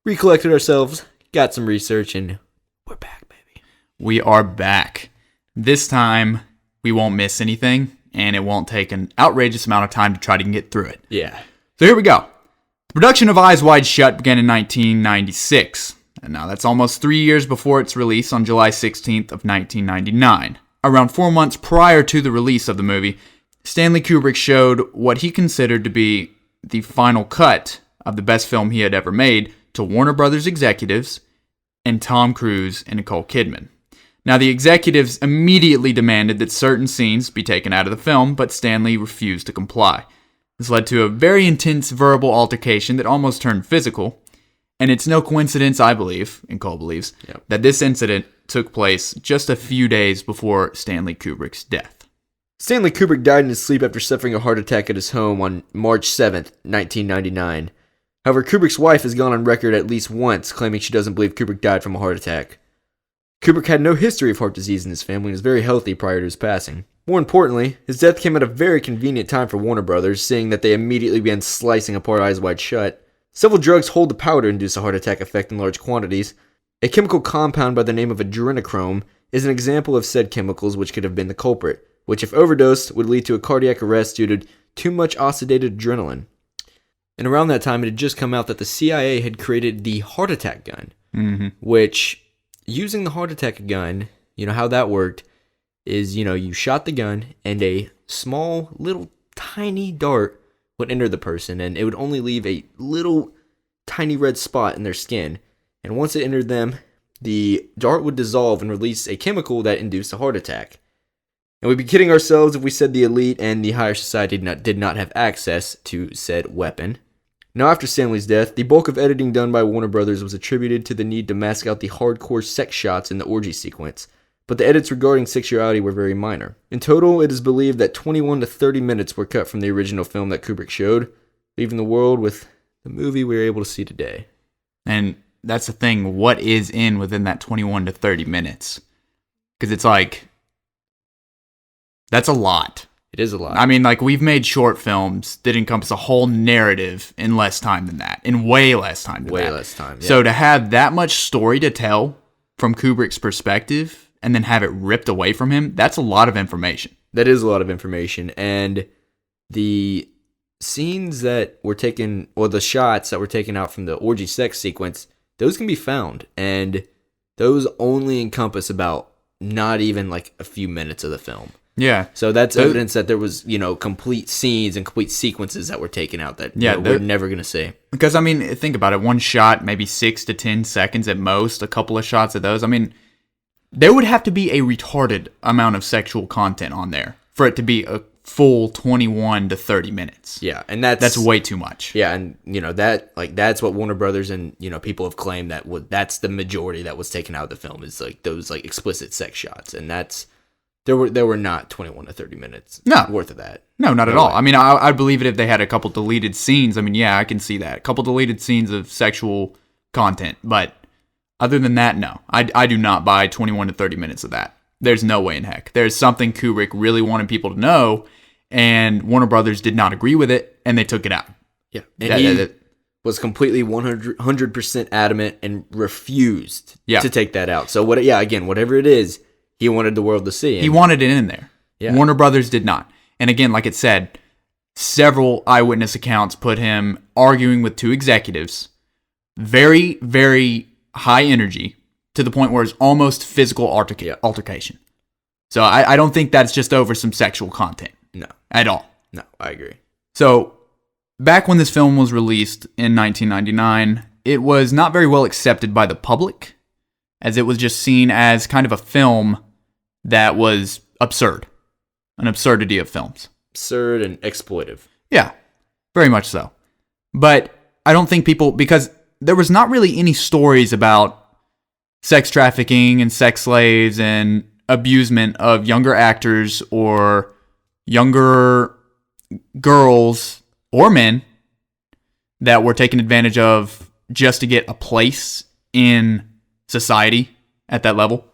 recollected ourselves, got some research, and we're back, baby. We are back. This time, we won't miss anything, and it won't take an outrageous amount of time to try to get through it. Yeah. So here we go. The production of Eyes Wide Shut began in 1996. And now that's almost 3 years before its release on July 16th of 1999. Around 4 months prior to the release of the movie, Stanley Kubrick showed what he considered to be the final cut of the best film he had ever made to Warner Brothers executives and Tom Cruise and Nicole Kidman. Now the executives immediately demanded that certain scenes be taken out of the film, but Stanley refused to comply. This led to a very intense verbal altercation that almost turned physical. And it's no coincidence, I believe, and Cole believes, that this incident took place just a few days before Stanley Kubrick's death. Stanley Kubrick died in his sleep after suffering a heart attack at his home on March 7th, 1999. However, Kubrick's wife has gone on record at least once claiming she doesn't believe Kubrick died from a heart attack. Kubrick had no history of heart disease in his family and was very healthy prior to his passing. More importantly, his death came at a very convenient time for Warner Brothers, seeing that they immediately began slicing apart Eyes Wide Shut. Several drugs hold the power to induce a heart attack effect in large quantities. A chemical compound by the name of adrenochrome is an example of said chemicals which could have been the culprit, which if overdosed would lead to a cardiac arrest due to too much oxidated adrenaline. And around that time, it had just come out that the CIA had created the heart attack gun, which, using the heart attack gun, how that worked is, you shot the gun and a small, little, tiny dart would enter the person, and it would only leave a little tiny red spot in their skin. And once it entered them, the dart would dissolve and release a chemical that induced a heart attack. And we'd be kidding ourselves if we said the elite and the higher society did not have access to said weapon. Now, after Stanley's death, the bulk of editing done by Warner Brothers was attributed to the need to mask out the hardcore sex shots in the orgy sequence, but the edits regarding sexuality were very minor. In total, it is believed that 21 to 30 minutes were cut from the original film that Kubrick showed, leaving the world with the movie we're able to see today. And that's the thing, what is within that 21 to 30 minutes? Because it's like, that's a lot. It is a lot. I mean, like, we've made short films that encompass a whole narrative in less time than that. In way less time than that. Way less time, yeah. So to have that much story to tell from Kubrick's perspective and then have it ripped away from him, that's a lot of information. That is a lot of information. And the scenes that were taken, or the shots that were taken out from the orgy sex sequence, those can be found. And those only encompass about not even like a few minutes of the film. Yeah. So that's evidence that there was, complete scenes and complete sequences that were taken out that we're never going to see. Because, I mean, think about it. One shot, maybe 6 to 10 seconds at most, a couple of shots of those. I mean, there would have to be a retarded amount of sexual content on there for it to be a full 21 to 30 minutes. Yeah, and that's way too much. Yeah, and that's what Warner Brothers and people have claimed that's the majority that was taken out of the film is like those like explicit sex shots, and that's there were not 21 to 30 minutes worth of that. No, not at all. I mean, I'd believe it if they had a couple deleted scenes. I mean, yeah, I can see that. A couple deleted scenes of sexual content, but other than that, no. I do not buy 21 to 30 minutes of that. There's no way in heck. There's something Kubrick really wanted people to know, and Warner Brothers did not agree with it, and they took it out. Yeah. And he was completely 100% adamant and refused to take that out. So, whatever it is, he wanted the world to see. He wanted it in there. Yeah. Warner Brothers did not. And again, like it said, several eyewitness accounts put him arguing with two executives, very, very high energy, to the point where it's almost physical altercation. So I don't think that's just over some sexual content. No. At all. No, I agree. So, back when this film was released in 1999, it was not very well accepted by the public, as it was just seen as kind of a film that was absurd. An absurdity of films. Absurd and exploitive. Yeah, very much so. But I don't think people, because there was not really any stories about sex trafficking and sex slaves and abusement of younger actors or younger girls or men that were taken advantage of just to get a place in society at that level.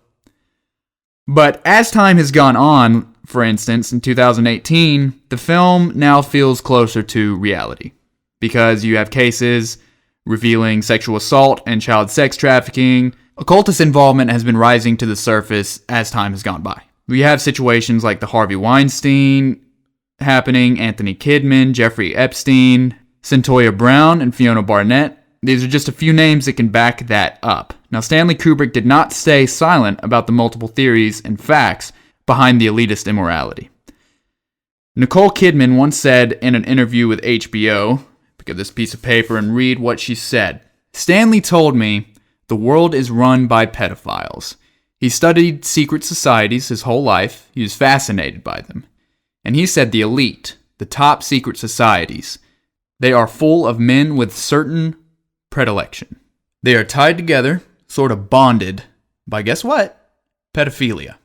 But as time has gone on, for instance, in 2018, the film now feels closer to reality because you have cases revealing sexual assault and child sex trafficking. Occultist involvement has been rising to the surface as time has gone by. We have situations like the Harvey Weinstein happening, Anthony Kidman, Jeffrey Epstein, Centoya Brown, and Fiona Barnett. These are just a few names that can back that up. Now, Stanley Kubrick did not stay silent about the multiple theories and facts behind the elitist immorality. Nicole Kidman once said in an interview with HBO, pick up this piece of paper and read what she said. Stanley told me, the world is run by pedophiles. He studied secret societies his whole life. He was fascinated by them. And he said the elite, the top secret societies, they are full of men with certain predilection. They are tied together, sort of bonded, by guess what? Pedophilia.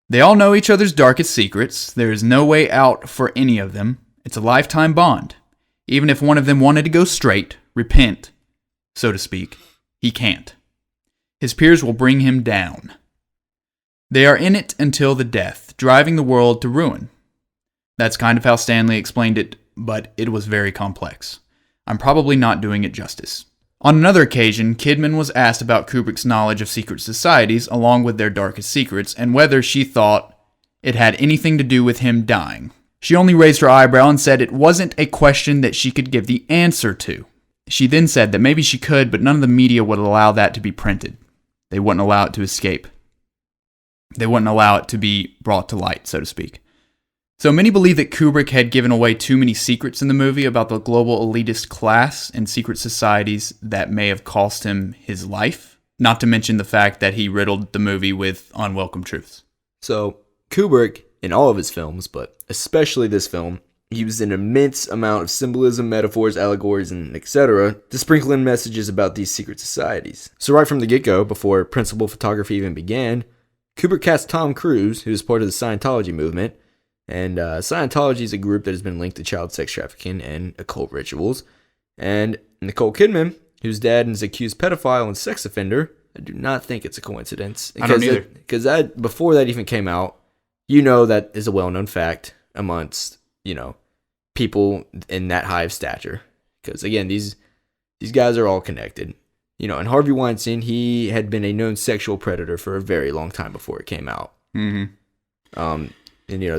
They all know each other's darkest secrets. There is no way out for any of them. It's a lifetime bond. Even if one of them wanted to go straight, repent, so to speak, he can't. His peers will bring him down. They are in it until the death, driving the world to ruin. That's kind of how Stanley explained it, but it was very complex. I'm probably not doing it justice. On another occasion, Kidman was asked about Kubrick's knowledge of secret societies along with their darkest secrets and whether she thought it had anything to do with him dying. She only raised her eyebrow and said it wasn't a question that she could give the answer to. She then said that maybe she could, but none of the media would allow that to be printed. They wouldn't allow it to escape. They wouldn't allow it to be brought to light, so to speak. So many believe that Kubrick had given away too many secrets in the movie about the global elitist class and secret societies that may have cost him his life. Not to mention the fact that he riddled the movie with unwelcome truths. So, Kubrick, in all of his films, but especially this film, used an immense amount of symbolism, metaphors, allegories, and etc. to sprinkle in messages about these secret societies. So right from the get-go, before principal photography even began, Kubrick cast Tom Cruise, who is part of the Scientology movement, and Scientology is a group that has been linked to child sex trafficking and occult rituals, and Nicole Kidman, whose dad is an accused pedophile and sex offender. I do not think it's a coincidence. I don't either. Because before that even came out, you know that is a well-known fact amongst, people in that high of stature. Because, again, these guys are all connected. And Harvey Weinstein, he had been a known sexual predator for a very long time before it came out. Mm-hmm. And,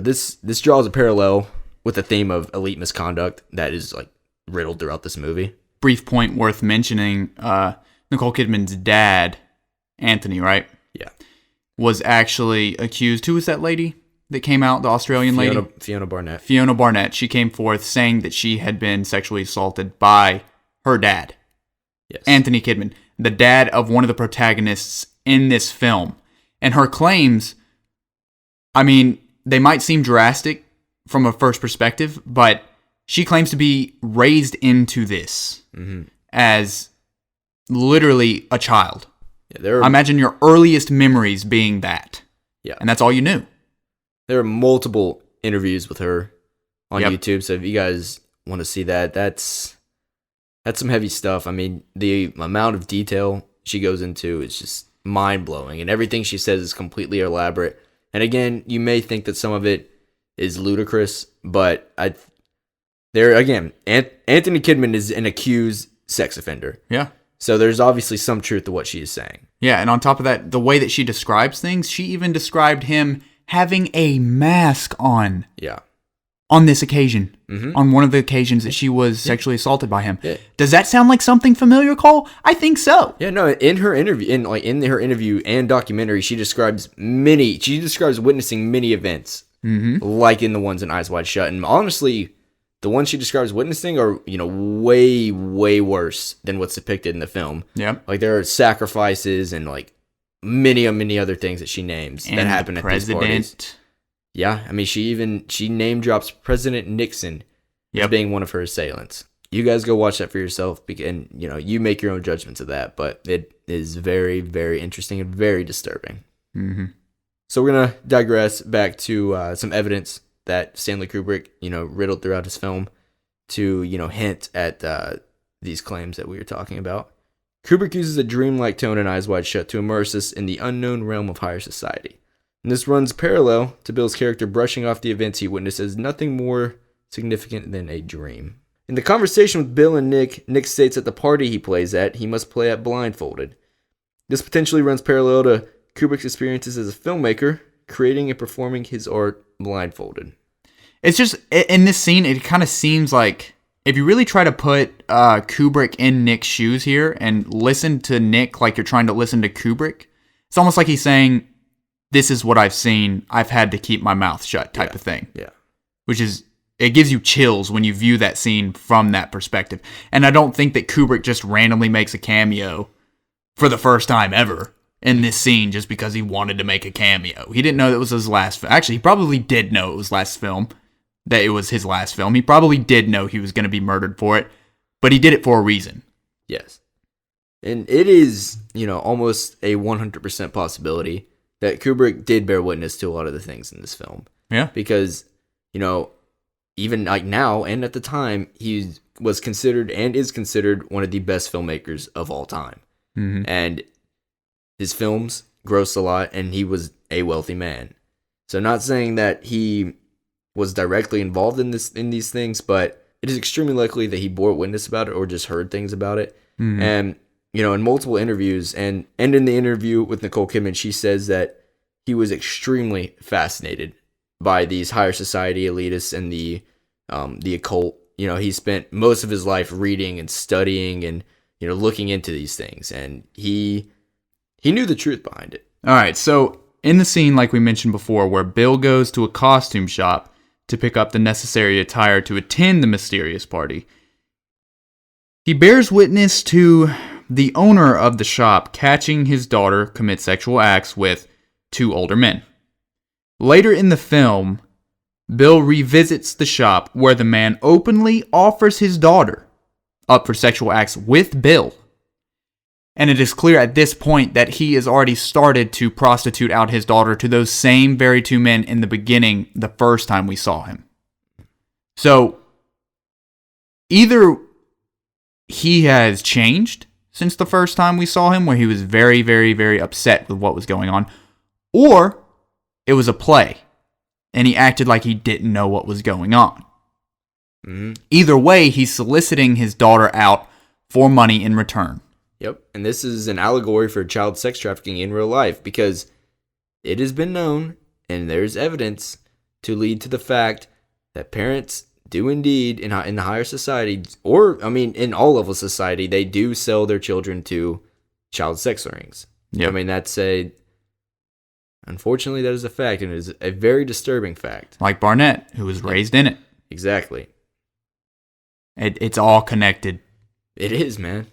this draws a parallel with the theme of elite misconduct that is, riddled throughout this movie. Brief point worth mentioning, Nicole Kidman's dad, Anthony, right? Yeah. Was actually accused. Who was that lady that came out, the Australian lady? Fiona Barnett. Fiona Barnett. She came forth saying that she had been sexually assaulted by her dad. Yes. Anthony Kidman, the dad of one of the protagonists in this film. And her claims, they might seem drastic from a first perspective, but she claims to be raised into this as literally a child. Yeah, I imagine your earliest memories being that. Yeah. And that's all you knew. There are multiple interviews with her on Yep. YouTube, so if you guys want to see that, that's some heavy stuff. The amount of detail she goes into is just mind-blowing, and everything she says is completely elaborate. And again, you may think that some of it is ludicrous, but Anthony Kidman is an accused sex offender. Yeah. So there's obviously some truth to what she is saying. Yeah, and on top of that, the way that she describes things, she even described him having a mask on. Yeah. On this occasion. Mm-hmm. On one of the occasions that she was sexually assaulted by him. Yeah. Does that sound like something familiar, Cole? I think so. Yeah, no, in her interview, in her interview and documentary, she describes witnessing many events, like in the ones in Eyes Wide Shut. And honestly, the ones she describes witnessing are, way, way worse than what's depicted in the film. Yeah. There are sacrifices and many other things that she names And that happen at these parties. Yeah, she name drops President Nixon as being one of her assailants. You guys go watch that for yourself, and you make your own judgments of that. But it is very, very interesting and very disturbing. Mm-hmm. So we're gonna digress back to some evidence that Stanley Kubrick, riddled throughout his film to, hint at these claims that we were talking about. Kubrick uses a dreamlike tone in Eyes Wide Shut to immerse us in the unknown realm of higher society. And this runs parallel to Bill's character brushing off the events he witnessed as nothing more significant than a dream. In the conversation with Bill and Nick states at the party he plays at, he must play at blindfolded. This potentially runs parallel to Kubrick's experiences as a filmmaker, creating and performing his art blindfolded. It's just, in this scene, it kind of seems like, if you really try to put Kubrick in Nick's shoes here and listen to Nick like you're trying to listen to Kubrick, it's almost like he's saying, this is what I've seen, I've had to keep my mouth shut type of thing. Yeah. Which is, it gives you chills when you view that scene from that perspective. And I don't think that Kubrick just randomly makes a cameo for the first time ever in this scene just because he wanted to make a cameo. He didn't know that was his last film. Actually, he probably did know it was that it was his last film. He probably did know he was going to be murdered for it, but he did it for a reason. Yes. And it is, almost a 100% possibility that Kubrick did bear witness to a lot of the things in this film. Yeah. Because, even now and at the time, he was considered and is considered one of the best filmmakers of all time. Mm-hmm. And his films grossed a lot, and he was a wealthy man. So not saying that he was directly involved in these things, but it is extremely likely that he bore witness about it or just heard things about it. Mm-hmm. And, in multiple interviews and in the interview with Nicole Kidman, she says that he was extremely fascinated by these higher society elitists and the occult. He spent most of his life reading and studying and, looking into these things, and he knew the truth behind it. All right, so in the scene, like we mentioned before, where Bill goes to a costume shop to pick up the necessary attire to attend the mysterious party, he bears witness to the owner of the shop catching his daughter commit sexual acts with 2 older men. Later in the film, Bill revisits the shop where the man openly offers his daughter up for sexual acts with Bill. And it is clear at this point that he has already started to prostitute out his daughter to those same very 2 men in the beginning, the first time we saw him. So, either he has changed since the first time we saw him, where he was very, very, very upset with what was going on, or it was a play, and he acted like he didn't know what was going on. Mm-hmm. Either way, he's soliciting his daughter out for money in return. Yep, and this is an allegory for child sex trafficking in real life, because it has been known, and there's evidence to lead to the fact that parents do indeed, in the higher society, or, in all levels of society, they do sell their children to child sex rings. Yep. Unfortunately, that is a fact, and it is a very disturbing fact. Like Barnett, who was raised in it. Exactly. It's all connected. It is, man.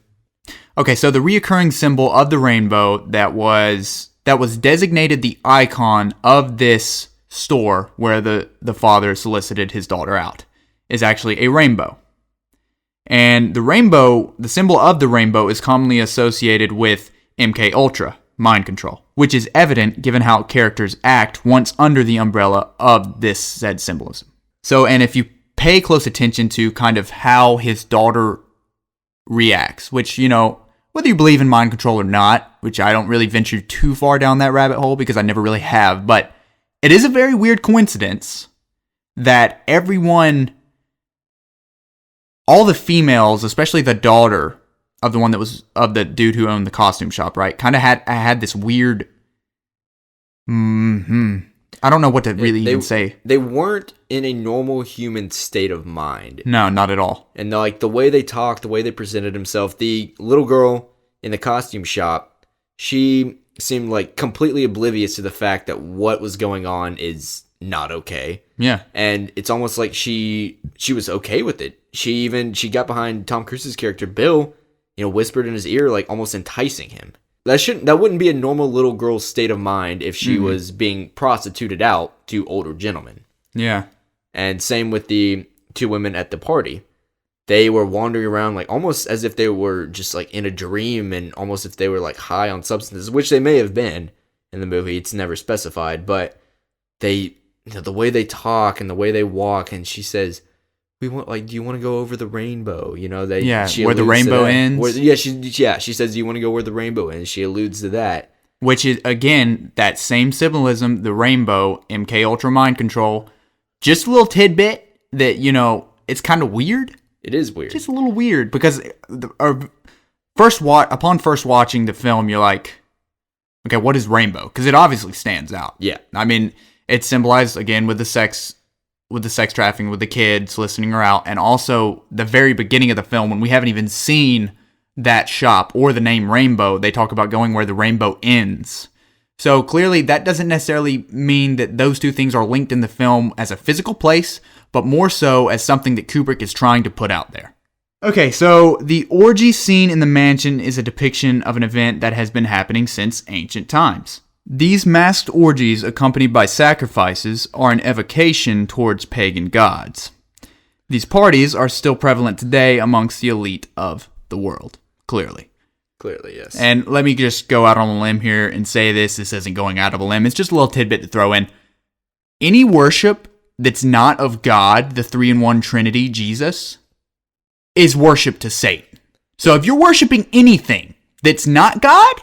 Okay, so the reoccurring symbol of the rainbow that was designated the icon of this store where the father solicited his daughter out is actually a rainbow. And the symbol of the rainbow is commonly associated with MK Ultra, mind control, which is evident given how characters act once under the umbrella of this said symbolism. So, and if you pay close attention to kind of how his daughter reacts, which, whether you believe in mind control or not, which I don't really venture too far down that rabbit hole because I never really have, but it is a very weird coincidence that all the females, especially the daughter of the one that was of the dude who owned the costume shop, right, kind of had this weird, I don't know what to really even say. They weren't in a normal human state of mind. No, not at all. And the way they talked, the way they presented themselves, the little girl in the costume shop, she seemed like completely oblivious to the fact that what was going on is not okay. Yeah. And it's almost like she was okay with it. She got behind Tom Cruise's character, Bill, whispered in his ear, like almost enticing him. That wouldn't be a normal little girl's state of mind if she was being prostituted out to older gentlemen. Yeah. And same with the 2 women at the party. They were wandering around like almost as if they were just like in a dream, and almost if they were like high on substances, which they may have been in the movie. It's never specified, but they, the way they talk and the way they walk, and she says, "We want, do you want to go over the rainbow?" Where the rainbow ends. She says, "Do you want to go where the rainbow ends?" She alludes to that, which is again that same symbolism, the rainbow, MK Ultra mind control. Just a little tidbit that it's kind of weird. It is weird. Just a little weird because upon first watching the film, you're like, okay, what is rainbow? Because it obviously stands out. Yeah, it's symbolized again with the sex trafficking, with the kids soliciting her out, and also the very beginning of the film when we haven't even seen that shop or the name Rainbow, they talk about going where the rainbow ends. So clearly that doesn't necessarily mean that those 2 things are linked in the film as a physical place, but more so as something that Kubrick is trying to put out there. Okay, so the orgy scene in the mansion is a depiction of an event that has been happening since ancient times. These masked orgies, accompanied by sacrifices, are an evocation towards pagan gods. These parties are still prevalent today amongst the elite of the world, clearly. Clearly, yes. And let me just go out on a limb here and say this isn't going out of a limb, it's just a little tidbit to throw in. Any worship that's not of God, the 3-in-1 Trinity, Jesus, is worship to Satan. So if you're worshiping anything that's not God,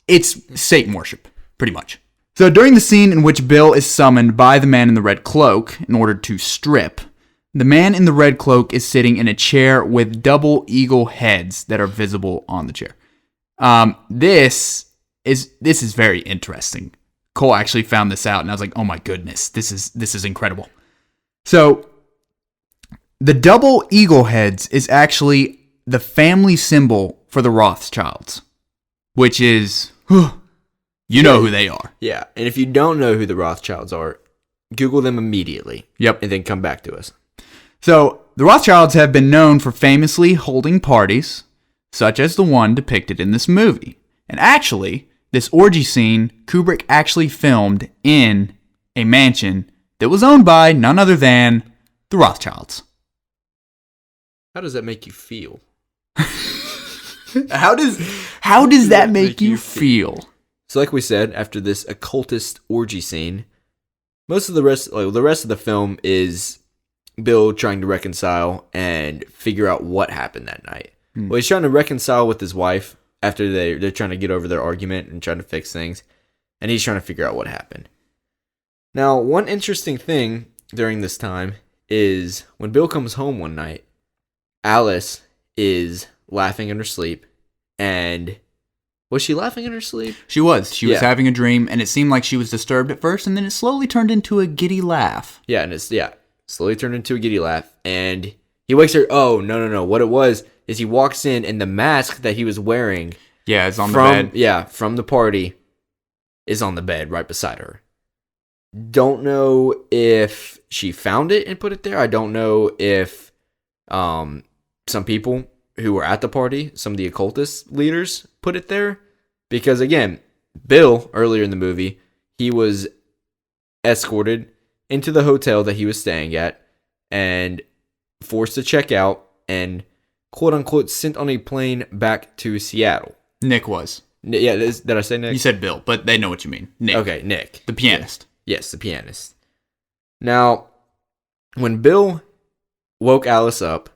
it's Satan worship. Pretty much. So during the scene in which Bill is summoned by the man in the red cloak in order to strip, the man in the red cloak is sitting in a chair with double eagle heads that are visible on the chair. This is very interesting. Cole actually found this out, and I was like, oh my goodness, this is incredible. So the double eagle heads is actually the family symbol for the Rothschilds, which is, you know who they are. Yeah, and if you don't know who the Rothschilds are, Google them immediately. Yep. And then come back to us. So the Rothschilds have been known for famously holding parties, such as the one depicted in this movie. And actually, this orgy scene, Kubrick actually filmed in a mansion that was owned by none other than the Rothschilds. How does that make you feel? How does that make you feel? So like we said, after this occultist orgy scene, most of the rest of the film is Bill trying to reconcile and figure out what happened that night. Well, he's trying to reconcile with his wife after they're trying to get over their argument and trying to fix things, and he's trying to figure out what happened. Now, one interesting thing during this time is when Bill comes home one night, Alice is laughing in her sleep, and was she laughing in her sleep? She was. She was Yeah. having a dream, and it seemed like she was disturbed at first, and then it slowly turned into a giddy laugh. Yeah, and it's slowly turned into a giddy laugh, and he wakes her. Oh no! What it was is he walks in, and the mask that he was wearing Yeah, it's on the bed. Yeah, from the party is on the bed right beside her. Don't know if she found it and put it there. I don't know if some people who were at the party, some of the occultist leaders, put it there. Because again, Bill, earlier in the movie, he was escorted into the hotel that he was staying at and forced to check out and quote-unquote sent on a plane back to Seattle. Nick was. Yeah, did I say Nick? You said Bill, but they know what you mean. Nick. Okay, Nick. The pianist. Yes, the pianist. Now, when Bill woke Alice up,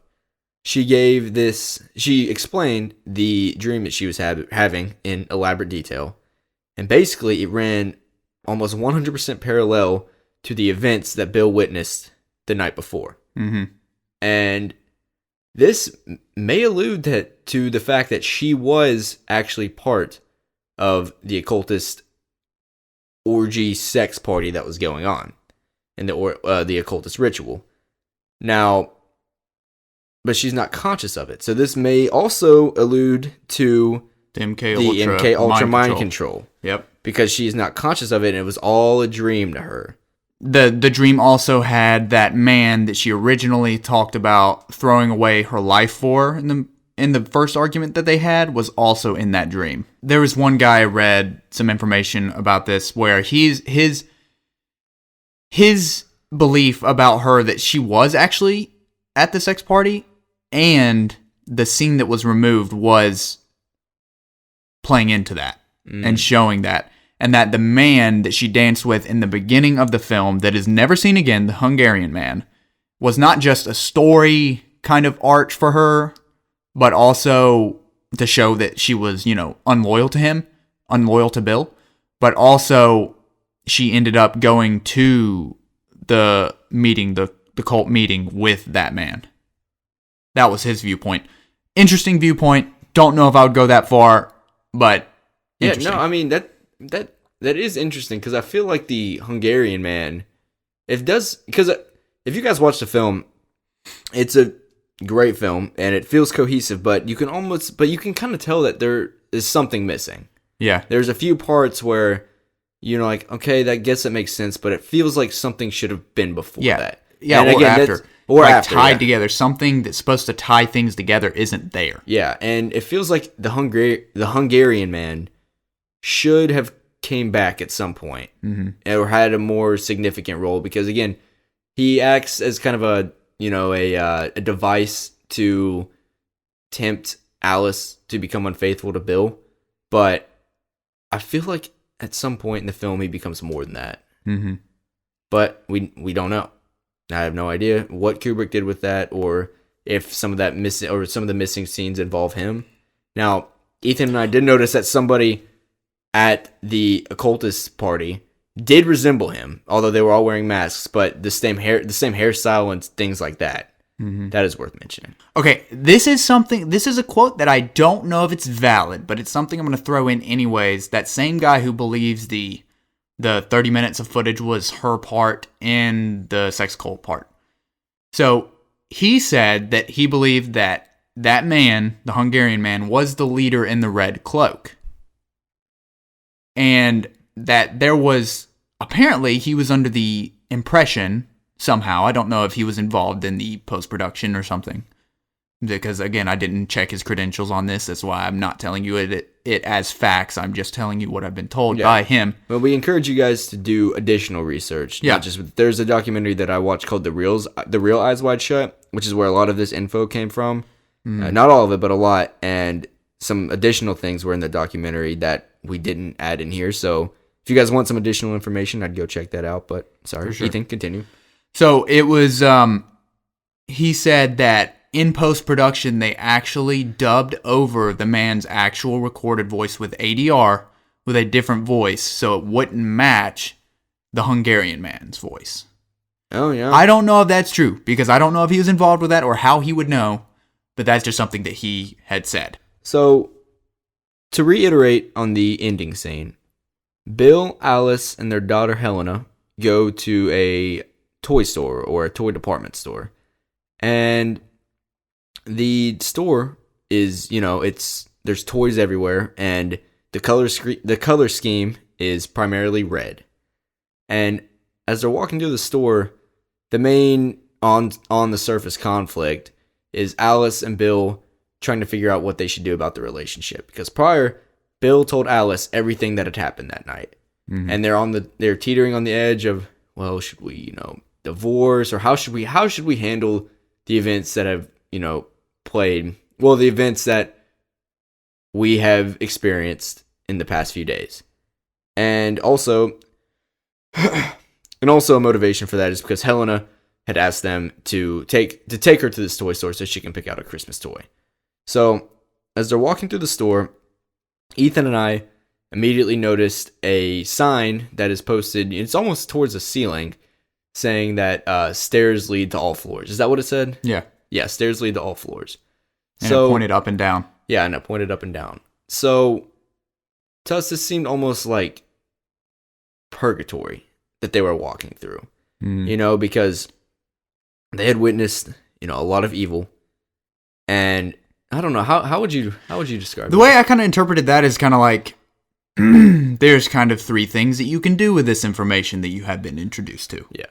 she explained the dream that she was having in elaborate detail. And basically, it ran almost 100% parallel to the events that Bill witnessed the night before. Mm-hmm. And this may allude to the fact that she was actually part of the occultist orgy sex party that was going on in the occultist ritual. Now, but she's not conscious of it. So this may also allude to The the MK Ultra mind control. Yep. Because she's not conscious of it and it was all a dream to her. The dream also had that man that she originally talked about throwing away her life for in the first argument that they had was also in that dream. There was one guy I read some information about this where his belief about her that she was actually at the sex party and the scene that was removed was playing into that and showing that. And that the man that she danced with in the beginning of the film that is never seen again, the Hungarian man, was not just a story kind of arch for her, but also to show that she was, unloyal to him, unloyal to Bill. But also she ended up going to the meeting, the cult meeting with that man. That was his viewpoint. Interesting viewpoint. Don't know if I would go that far, but interesting. Yeah, no, I mean, that is interesting because I feel like the Hungarian man, because if you guys watch the film, it's a great film and it feels cohesive, but you can kind of tell that there is something missing. Yeah. There's a few parts where you're like, okay, that makes sense, but it feels like something should have been before that. Yeah, and or again, after. Or like after, tied together. Something that's supposed to tie things together isn't there. Yeah, and it feels like the Hungarian man should have came back at some point or had a more significant role because again, he acts as kind of a device to tempt Alice to become unfaithful to Bill, but I feel like at some point in the film he becomes more than that. Mm-hmm. But we don't know. I have no idea what Kubrick did with that, or if some of the missing scenes involve him. Now, Ethan and I did notice that somebody at the occultist party did resemble him, although they were all wearing masks, but the same hairstyle and things like that. Mm-hmm. That is worth mentioning. Okay, this is a quote that I don't know if it's valid, but it's something I'm going to throw in anyways. That same guy who believes the 30 minutes of footage was her part in the sex cult part. So he said that he believed that man, the Hungarian man, was the leader in the red cloak. And that there was, apparently he was under the impression, somehow, I don't know if he was involved in the post-production or something, Because, again, I didn't check his credentials on this. That's why I'm not telling you it as facts. I'm just telling you what I've been told by him. But we encourage you guys to do additional research. Yeah. Not just there's a documentary that I watched called The Real Eyes Wide Shut, which is where a lot of this info came from. Not all of it, but a lot. And some additional things were in the documentary that we didn't add in here. So if you guys want some additional information, I'd go check that out. But sorry, sure. Ethan, continue. So it was, he said that in post-production, they actually dubbed over the man's actual recorded voice with ADR with a different voice so it wouldn't match the Hungarian man's voice. Oh, yeah. I don't know if that's true because I don't know if he was involved with that or how he would know, but that's just something that he had said. So, to reiterate on the ending scene, Bill, Alice, and their daughter Helena go to a toy store or a toy department store. And the store is, there's toys everywhere, and the color scheme is primarily red. And as they're walking through the store, the main on the surface conflict is Alice and Bill trying to figure out what they should do about the relationship. Because prior, Bill told Alice everything that had happened that night. Mm-hmm. And they're teetering on the edge of, well, should we, divorce, or how should we handle the events that have, the events that we have experienced in the past few days. And also a motivation for that is because Helena had asked them to take her to this toy store so she can pick out a Christmas toy. So as they're walking through the store, Ethan and I immediately noticed a sign that is posted, it's almost towards the ceiling, saying that stairs lead to all floors. Is that what it said? Yeah. Yeah, stairs lead to all floors. And it pointed up and down. Yeah, and it pointed up and down. So, to us, this seemed almost like purgatory that they were walking through. Because they had witnessed, a lot of evil. And I don't know, how would you describe it? The way I kind of interpreted that is kind of like, there's kind of three things that you can do with this information that you have been introduced to. Yeah.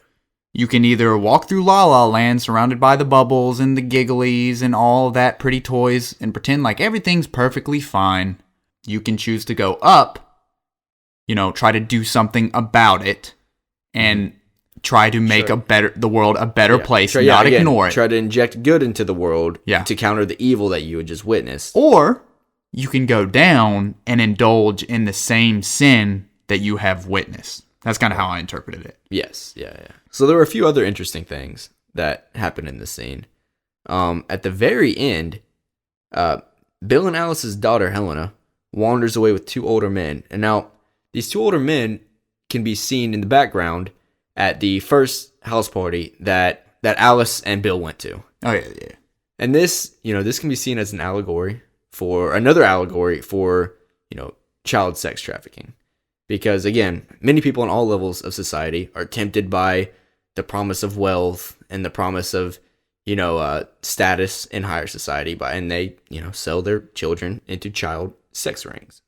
You can either walk through La La Land surrounded by the bubbles and the gigglies and all that pretty toys and pretend like everything's perfectly fine. You can choose to go up, try to do something about it and try to make the world a better place, ignore it. Try to inject good into the world to counter the evil that you had just witnessed. Or you can go down and indulge in the same sin that you have witnessed. That's kind of how I interpreted it. Yes, yeah. So there were a few other interesting things that happened in this scene. At the very end, Bill and Alice's daughter, Helena, wanders away with two older men. And now, these two older men can be seen in the background at the first house party that Alice and Bill went to. Oh, yeah. And this can be seen as another allegory for, child sex trafficking. Because, again, many people on all levels of society are tempted by the promise of wealth and the promise of, status in higher society. And they, sell their children into child sex rings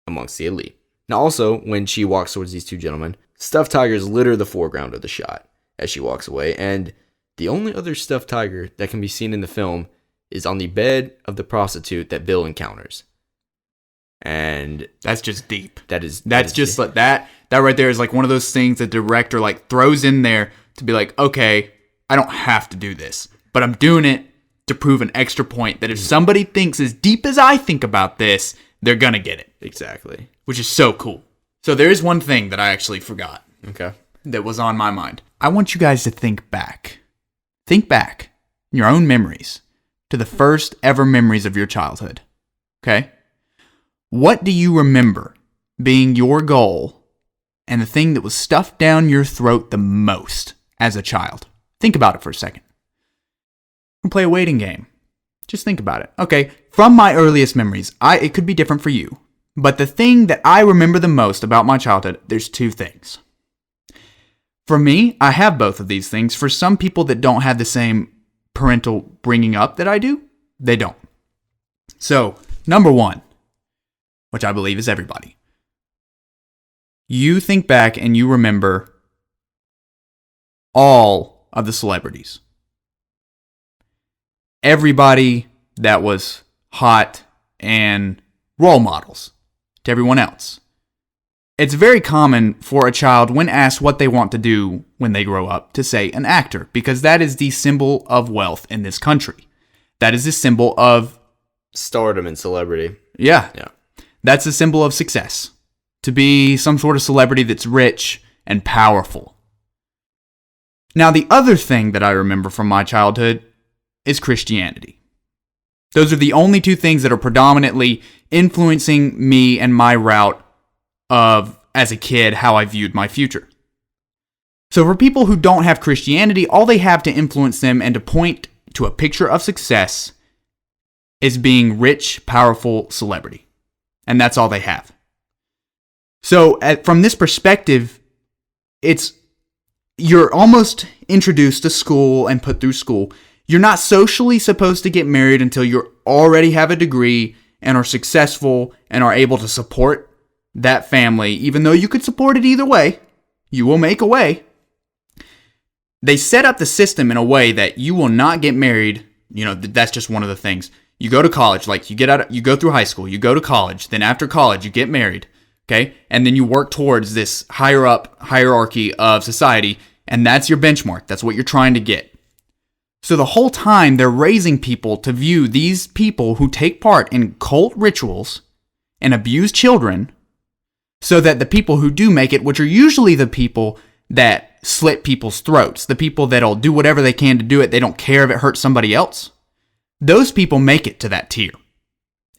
amongst the elite. Now, also, when she walks towards these two gentlemen, stuffed tigers litter the foreground of the shot as she walks away. And the only other stuffed tiger that can be seen in the film is on the bed of the prostitute that Bill encounters. And that's just deep. That's just like that right there is like one of those things the director like throws in there to be like, okay, I don't have to do this, but I'm doing it to prove an extra point that if somebody thinks as deep as I think about this, they're gonna get it. Exactly. Which is so cool. So there is one thing that I actually forgot. Okay. That was on my mind. I want you guys to think back in your own memories to the first ever memories of your childhood. Okay? What do you remember being your goal and the thing that was stuffed down your throat the most as a child? Think about it for a second. We'll play a waiting game. Just think about it. Okay, from my earliest memories, it could be different for you, but the thing that I remember the most about my childhood, there's two things. For me, I have both of these things. For some people that don't have the same parental bringing up that I do, they don't. So, number one, which I believe is everybody. You think back and you remember all of the celebrities. everybody that was hot and role models to everyone else. It's very common for a child, when asked what they want to do when they grow up, to say an actor, because that is the symbol of wealth in this country. That is the symbol of Stardom and celebrity. Yeah. Yeah. That's a symbol of success. To be some sort of celebrity that's rich and powerful. Now, the other thing that I remember from my childhood is Christianity. Those are the only two things that are predominantly influencing me and my route of, as a kid, how I viewed my future. So for people who don't have Christianity, all they have to influence them and to point to a picture of success is being rich, powerful celebrity. And that's all they have. So from this perspective, you're almost introduced to school and put through school. You're not socially supposed to get married until you already have a degree and are successful and are able to support that family, even though you could support it either way. You will make a way. They set up the system in a way that you will not get married. That's just one of the things. You go to college, like you go through high school, you go to college, then after college you get married, okay? And then you work towards this higher up hierarchy of society, and that's your benchmark. That's what you're trying to get. So the whole time they're raising people to view these people who take part in cult rituals and abuse children, so that the people who do make it, which are usually the people that slit people's throats, the people that'll do whatever they can to do it, they don't care if it hurts somebody else, those people make it to that tier.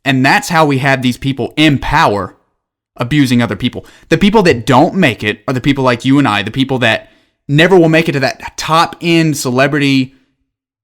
And that's how we have these people in power abusing other people. The people that don't make it are the people like you and I, the people that never will make it to that top-end celebrity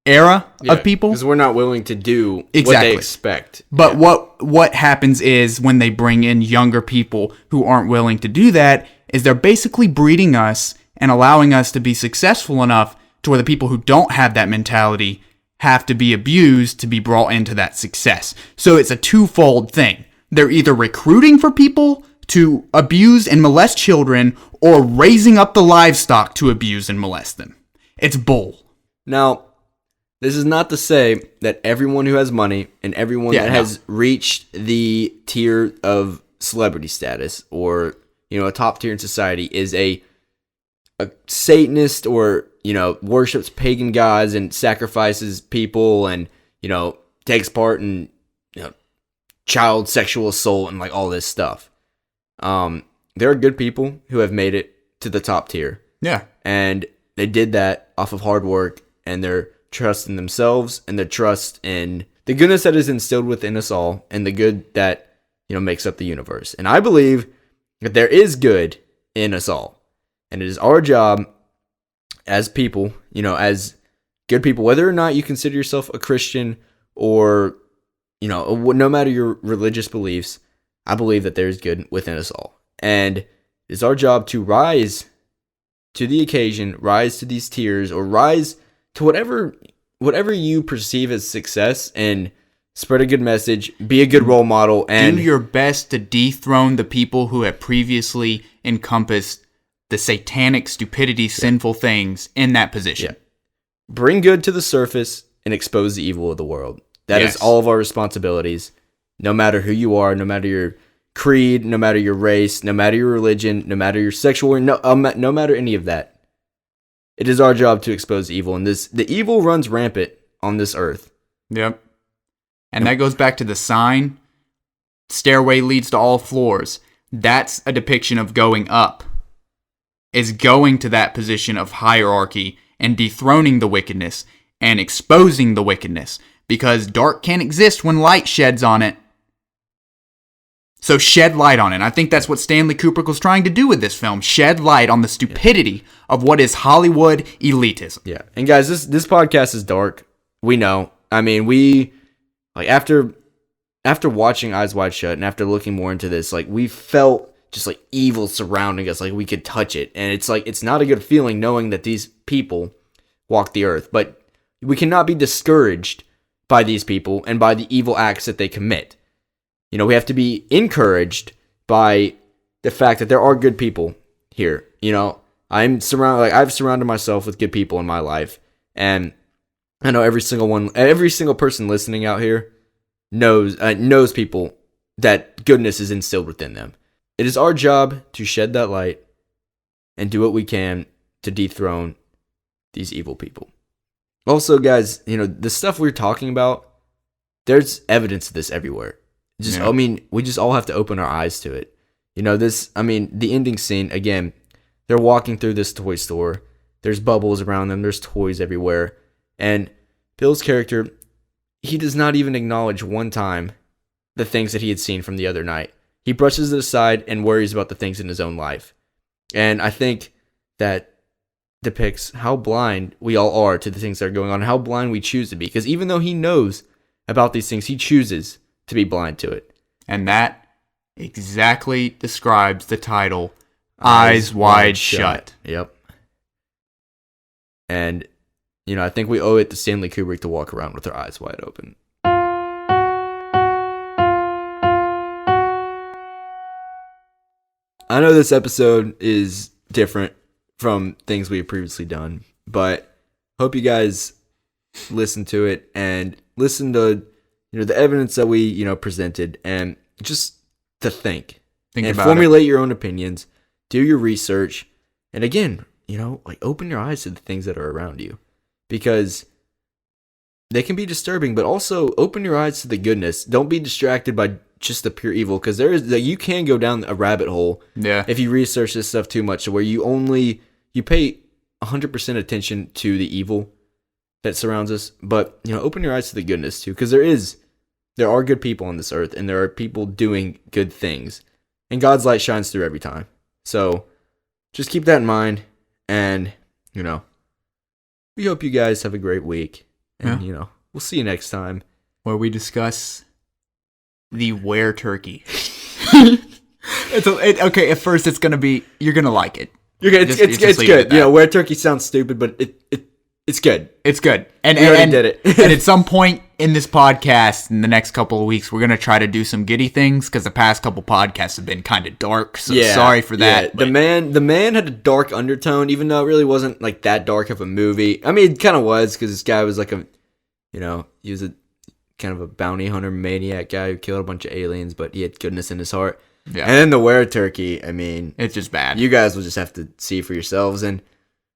era of people. Because we're not willing to do what they expect. But what happens is when they bring in younger people who aren't willing to do that, is they're basically breeding us and allowing us to be successful enough to where the people who don't have that mentality have to be abused to be brought into that success. So it's a twofold thing. They're either recruiting for people to abuse and molest children or raising up the livestock to abuse and molest them. It's bull. Now, this is not to say that everyone who has money and everyone that has reached the tier of celebrity status or, a top tier in society is a Satanist or, worships pagan gods and sacrifices people and, takes part in, child sexual assault and like all this stuff. There are good people who have made it to the top tier. Yeah. And they did that off of hard work and their trust in themselves and their trust in the goodness that is instilled within us all and the good that, makes up the universe. And I believe that there is good in us all. And it is our job as people, as good people, whether or not you consider yourself a Christian or, no matter your religious beliefs, I believe that there is good within us all. And it is our job to rise to the occasion, rise to these tiers, or rise to whatever you perceive as success and spread a good message, be a good role model, and do your best to dethrone the people who have previously encompassed the satanic stupidity, sinful things in that position. Yeah. Bring good to the surface and expose the evil of the world. That is all of our responsibilities, no matter who you are, no matter your creed, no matter your race, no matter your religion, no matter your sexual, no matter any of that. It is our job to expose evil, and the evil runs rampant on this earth. Yep. And that goes back to the sign, stairway leads to all floors. That's a depiction of going up, is going to that position of hierarchy and dethroning the wickedness and exposing the wickedness, because dark can't exist when light sheds on it. So shed light on it. I think that's what Stanley Kubrick was trying to do with this film. Shed light on the stupidity of what is Hollywood elitism. Yeah. And guys, this podcast is dark. We know. I mean, we, like, after watching Eyes Wide Shut and after looking more into this, like, we felt just like evil surrounding us, like we could touch it. And it's like, it's not a good feeling knowing that these people walk the earth. But we cannot be discouraged by these people and by the evil acts that they commit. We have to be encouraged by the fact that there are good people here. I've surrounded myself with good people in my life, and I know every single person listening out here knows people that goodness is instilled within them. It is our job to shed that light and do what we can to dethrone these evil people. Also, guys, the stuff we're talking about, there's evidence of this everywhere. We just all have to open our eyes to it. The ending scene, again, they're walking through this toy store. There's bubbles around them. There's toys everywhere. And Bill's character, he does not even acknowledge one time the things that he had seen from the other night. He brushes it aside and worries about the things in his own life. And I think that depicts how blind we all are to the things that are going on, and how blind we choose to be. Because even though he knows about these things, he chooses to be blind to it. And that exactly describes the title, Eyes Wide Shut. Yep. And, I think we owe it to Stanley Kubrick to walk around with our eyes wide open. I know this episode is different from things we've previously done, but hope you guys listen to it and listen to the evidence that we presented, and just to think and about formulate your own opinions, do your research, and again, open your eyes to the things that are around you, because they can be disturbing, but also open your eyes to the goodness. Don't be distracted by just the pure evil, because you can go down a rabbit hole if you research this stuff too much, where you pay 100% attention to the evil that surrounds us, but open your eyes to the goodness too, because there are good people on this earth, and there are people doing good things, and God's light shines through every time. So just keep that in mind, and we hope you guys have a great week, and we'll see you next time, where we discuss the were turkey. Okay, at first it's gonna be, you're gonna like it. It's good. Were turkey sounds stupid, but it's good. It's good. And did it. And at some point in this podcast, in the next couple of weeks, we're gonna try to do some giddy things, because the past couple podcasts have been kind of dark. So sorry for that. Yeah. The man had a dark undertone, even though it really wasn't like that dark of a movie. I mean, it kind of was, because this guy was like he was a kind of a bounty hunter maniac guy who killed a bunch of aliens, but he had goodness in his heart. Yeah. And then the were turkey, I mean, it's just bad. You guys will just have to see for yourselves. And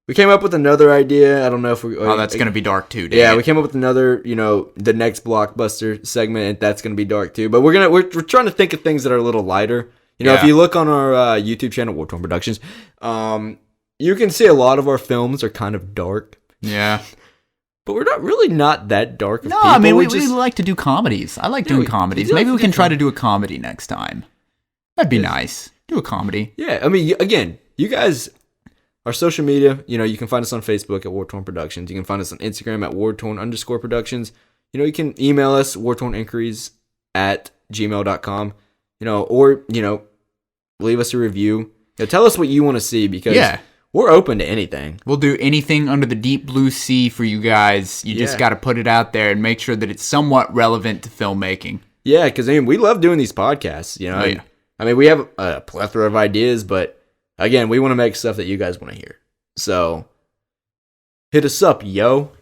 we came up with another idea. I don't know if we... Oh, that's going to be dark too, yeah, we came up with another, the next blockbuster segment, and that's going to be dark too. But we're trying to think of things that are a little lighter. If you look on our YouTube channel, War Torn Productions, you can see a lot of our films are kind of dark. Yeah. But we're not that dark of people. I mean, we like to do comedies. I like doing comedies. Maybe we can try to do a comedy next time. That'd be nice. Do a comedy. Yeah, I mean, again, you guys, our social media, you can find us on Facebook at War Torn Productions. You can find us on Instagram at wartorn_productions. You can email us, wartorninquiries@gmail.com. Or leave us a review. Tell us what you want to see, because we're open to anything. We'll do anything under the deep blue sea for you guys. You just got to put it out there and make sure that it's somewhat relevant to filmmaking. Yeah, because we love doing these podcasts. We have a plethora of ideas, but again, we want to make stuff that you guys want to hear. So hit us up, yo.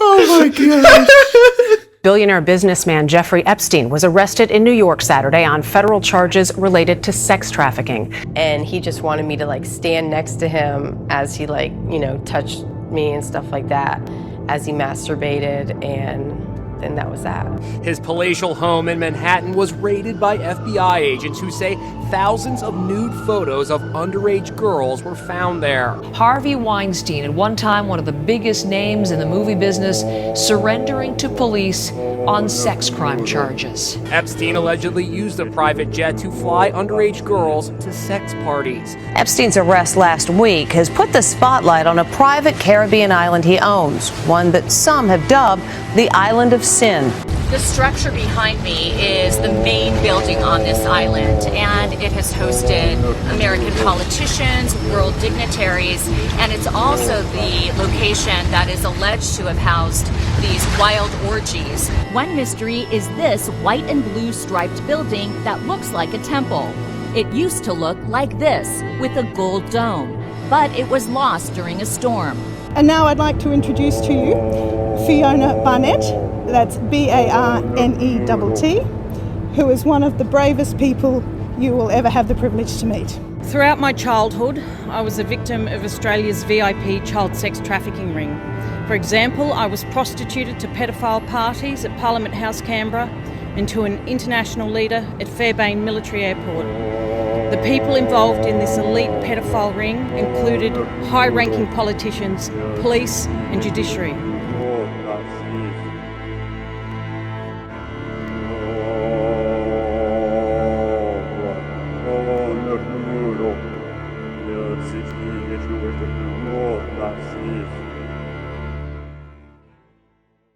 Oh my gosh. Billionaire businessman Jeffrey Epstein was arrested in New York Saturday on federal charges related to sex trafficking. And he just wanted me to stand next to him as he touched me and stuff like that, as he masturbated, and then that was that. His palatial home in Manhattan was raided by FBI agents who say thousands of nude photos of underage girls were found there. Harvey Weinstein, at one time one of the biggest names in the movie business, surrendering to police on sex crime charges. Epstein allegedly used a private jet to fly underage girls to sex parties. Epstein's arrest last week has put the spotlight on a private Caribbean island he owns, one that some have dubbed the Island of Sin. The structure behind me is the main building on this island, and it has hosted American politicians, world dignitaries, and it's also the location that is alleged to have housed these wild orgies. One mystery is this white and blue striped building that looks like a temple. It used to look like this, with a gold dome, but it was lost during a storm. And now I'd like to introduce to you Fiona Barnett, that's B-A-R-N-E-T-T, who is one of the bravest people you will ever have the privilege to meet. Throughout my childhood, I was a victim of Australia's VIP child sex trafficking ring. For example, I was prostituted to pedophile parties at Parliament House, Canberra, and to an international leader at Fairbairn Military Airport. The people involved in this elite pedophile ring included high-ranking politicians, police and judiciary.